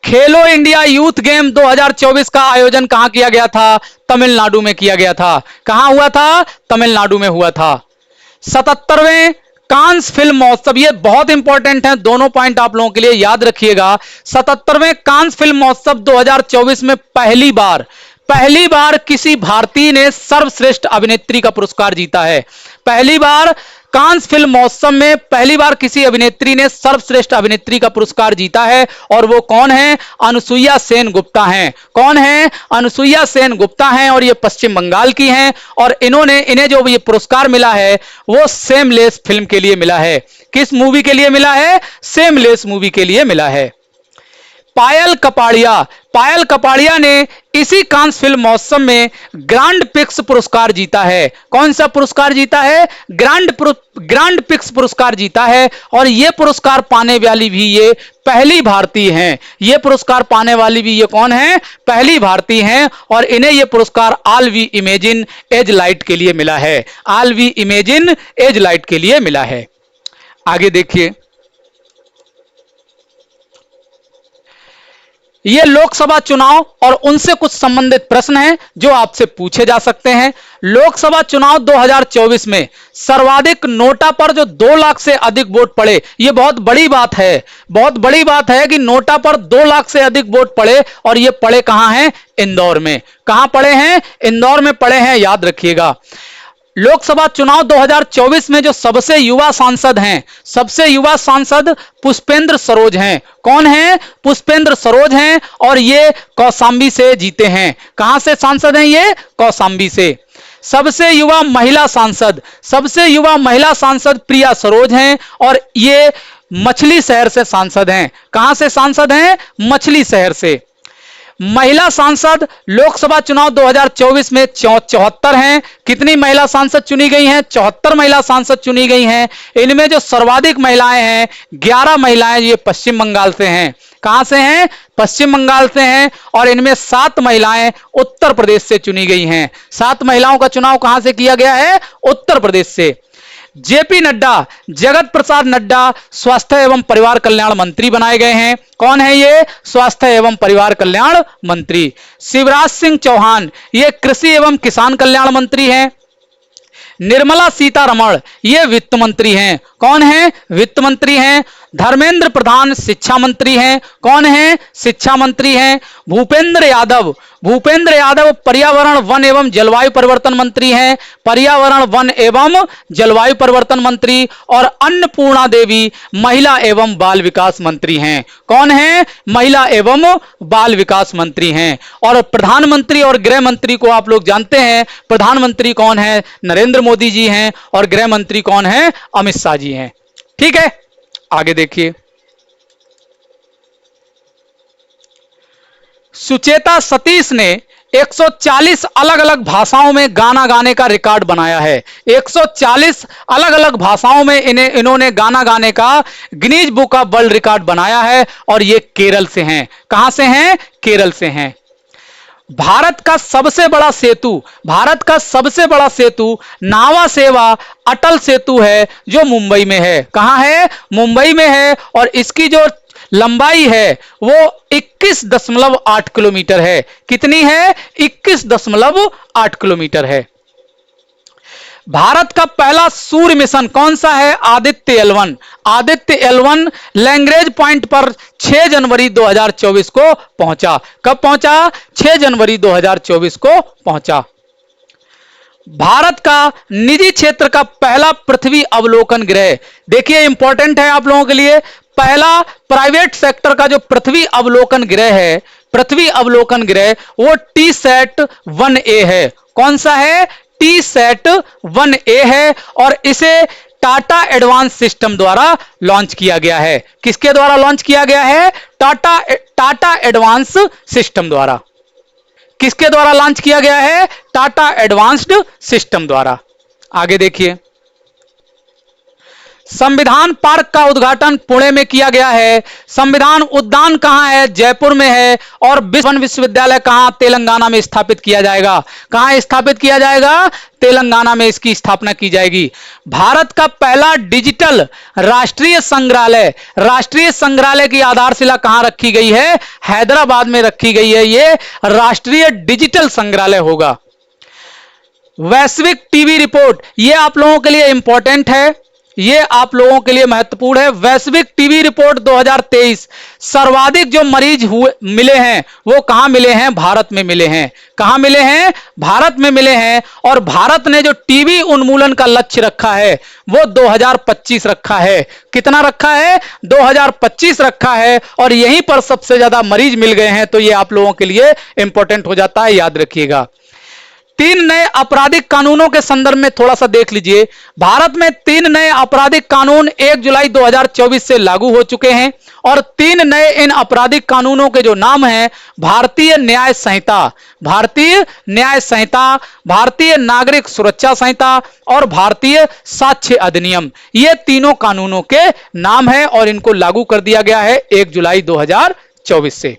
खेलो इंडिया यूथ गेम 2024 का आयोजन कहां किया गया था? तमिलनाडु में किया गया था। कहां हुआ था? तमिलनाडु में हुआ था। 77वें कांस फिल्म महोत्सव, ये बहुत इंपॉर्टेंट है, दोनों पॉइंट आप लोगों के लिए याद रखिएगा। 77वें कांस फिल्म महोत्सव 2024 में पहली बार किसी भारतीय ने सर्वश्रेष्ठ अभिनेत्री का पुरस्कार जीता है। पहली बार कांस फिल्म महोत्सव में पहली बार किसी अभिनेत्री ने सर्वश्रेष्ठ अभिनेत्री का पुरस्कार जीता है और वो कौन है? अनुसुईया सेन गुप्ता हैं। कौन है? अनुसुईया सेन गुप्ता हैं और ये पश्चिम बंगाल की हैं और इन्हें जो ये पुरस्कार मिला है वो सेमलेस फिल्म के लिए मिला है। किस मूवी के लिए मिला है? सेमलेस मूवी के लिए मिला है। पायल कपाड़िया। पायल कपाड़िया ने इसी कांस फिल्म महोत्सव में ग्रांड पिक्स पुरस्कार जीता है। कौन सा पुरस्कार जीता है? ग्रांड पिक्स पुरस्कार जीता है। और यह पुरस्कार पाने वाली भी ये पहली भारतीय हैं। ये पुरस्कार पाने वाली भी ये कौन है? पहली भारतीय हैं। और इन्हें ये पुरस्कार all we imagine as light के लिए मिला है। All we imagine as light के लिए मिला है। आगे देखिए, ये लोकसभा चुनाव और उनसे कुछ संबंधित प्रश्न हैं जो आपसे पूछे जा सकते हैं। लोकसभा चुनाव 2024 में सर्वाधिक नोटा पर जो 2 लाख से अधिक वोट पड़े, ये बहुत बड़ी बात है। बहुत बड़ी बात है कि नोटा पर 2 लाख से अधिक वोट पड़े। और ये पड़े कहां हैं? इंदौर में। कहां पड़े हैं? इंदौर में पड़े हैं, याद रखिएगा। लोकसभा चुनाव 2024 में जो सबसे युवा सांसद हैं, सबसे युवा सांसद पुष्पेंद्र सरोज हैं। कौन हैं? पुष्पेंद्र सरोज हैं। और ये कौशांबी से जीते हैं। कहां से सांसद हैं ये? कौशांबी से। सबसे युवा महिला सांसद, सबसे युवा महिला सांसद प्रिया सरोज हैं। और ये मछली शहर से सांसद हैं। कहां से सांसद हैं? मछली शहर से। महिला सांसद लोकसभा चुनाव 2024 में 74 हैं। कितनी महिला सांसद चुनी गई हैं? 74 महिला सांसद चुनी गई हैं। इनमें जो सर्वाधिक महिलाएं हैं, 11 महिलाएं, ये पश्चिम बंगाल से हैं। कहां से हैं? पश्चिम बंगाल से हैं। और इनमें 7 महिलाएं उत्तर प्रदेश से चुनी गई हैं। 7 महिलाओं का चुनाव कहां से किया गया है? उत्तर प्रदेश से। जेपी नड्डा, जगत प्रसाद नड्डा स्वास्थ्य एवं परिवार कल्याण मंत्री बनाए गए हैं। कौन है ये? स्वास्थ्य एवं परिवार कल्याण मंत्री। शिवराज सिंह चौहान, ये कृषि एवं किसान कल्याण मंत्री हैं। निर्मला सीतारमण, ये वित्त मंत्री हैं। कौन है? वित्त मंत्री हैं। धर्मेंद्र प्रधान शिक्षा मंत्री हैं। कौन है? शिक्षा मंत्री हैं। भूपेंद्र यादव, भूपेंद्र यादव पर्यावरण वन एवं जलवायु परिवर्तन मंत्री हैं। पर्यावरण वन एवं जलवायु परिवर्तन मंत्री। और अन्नपूर्णा देवी महिला एवं बाल विकास मंत्री हैं। कौन है? महिला एवं बाल विकास मंत्री हैं। और प्रधानमंत्री और गृह मंत्री को आप लोग जानते हैं। प्रधानमंत्री कौन है? नरेंद्र मोदी जी हैं। और गृह मंत्री कौन है? अमित शाह जी हैं। ठीक है, आगे देखिए। सुचेता सतीश ने 140 अलग अलग भाषाओं में गाना गाने का रिकॉर्ड बनाया है। 140 अलग अलग भाषाओं में इन्होंने गाना गाने का Guinness book of world record बनाया है। और ये केरल से हैं। कहां से हैं? केरल से हैं। भारत का सबसे बड़ा सेतु, भारत का सबसे बड़ा सेतु नावा सेवा अटल सेतु है, जो मुंबई में है। कहां है? मुंबई में है। और इसकी जो लंबाई है वो 21.8 किलोमीटर है। कितनी है? 21.8 किलोमीटर है। भारत का पहला सूर्य मिशन कौन सा है? Aditya L1। Aditya L1 Lagrange point पर 6 जनवरी 2024 को पहुंचा। कब पहुंचा? 6 जनवरी 2024 को पहुंचा। भारत का निजी क्षेत्र का पहला पृथ्वी अवलोकन ग्रह, देखिए इंपॉर्टेंट है आप लोगों के लिए। पहला प्राइवेट सेक्टर का जो पृथ्वी अवलोकन ग्रह है, पृथ्वी अवलोकन ग्रह, वो TSAT-1A है। कौन सा है? TSAT-1A है। और इसे टाटा एडवांस सिस्टम द्वारा लॉन्च किया गया है। किसके द्वारा लॉन्च किया गया है? टाटा एडवांस सिस्टम द्वारा। किसके द्वारा लॉन्च किया गया है? टाटा एडवांस्ड सिस्टम द्वारा। आगे देखिए। संविधान पार्क का उद्घाटन पुणे में किया गया है। संविधान उद्यान कहां है? जयपुर में है। और वन विश्वविद्यालय कहां? तेलंगाना में स्थापित किया जाएगा। कहां स्थापित किया जाएगा? तेलंगाना में इसकी स्थापना की जाएगी। भारत का पहला डिजिटल राष्ट्रीय संग्रहालय, राष्ट्रीय संग्रहालय की आधारशिला कहां रखी गई है? हैदराबाद में रखी गई है। यह राष्ट्रीय डिजिटल संग्रहालय होगा। वैश्विक टीबी रिपोर्ट, यह आप लोगों के लिए इंपॉर्टेंट है, ये आप लोगों के लिए महत्वपूर्ण है। वैश्विक टीबी रिपोर्ट 2023, सर्वाधिक जो मरीज मिले हैं वो कहां मिले हैं? भारत में मिले हैं। कहां मिले हैं? भारत में मिले हैं। और भारत ने जो टीबी उन्मूलन का लक्ष्य रखा है वो 2025 रखा है। कितना रखा है? 2025 रखा है। और यहीं पर सबसे ज्यादा मरीज मिल गए हैं। तो ये आप लोगों के लिए इंपॉर्टेंट हो जाता है, याद रखिएगा। तीन नए आपराधिक कानूनों के संदर्भ में थोड़ा सा देख लीजिए। भारत में 3 नए आपराधिक कानून 1 जुलाई 2024 से लागू हो चुके हैं और 3 नए इन आपराधिक कानूनों के जो नाम हैं, भारतीय न्याय संहिता, भारतीय न्याय संहिता, भारतीय नागरिक सुरक्षा संहिता और भारतीय साक्ष्य अधिनियम, ये तीनों कानूनों के नाम हैं और इनको लागू कर दिया गया है 1 जुलाई 2024 से।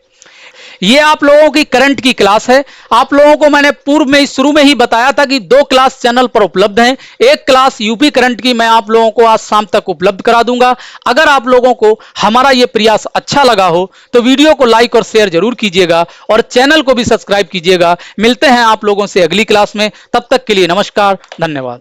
ये आप लोगों की करंट की क्लास है। आप लोगों को मैंने पूर्व में शुरू में ही बताया था कि 2 क्लास चैनल पर उपलब्ध हैं। एक क्लास यूपी करंट की मैं आप लोगों को आज शाम तक उपलब्ध करा दूंगा। अगर आप लोगों को हमारा ये प्रयास अच्छा लगा हो तो वीडियो को लाइक और शेयर जरूर कीजिएगा और चैनल को भी सब्सक्राइब कीजिएगा। मिलते हैं आप लोगों से अगली क्लास में, तब तक के लिए नमस्कार, धन्यवाद।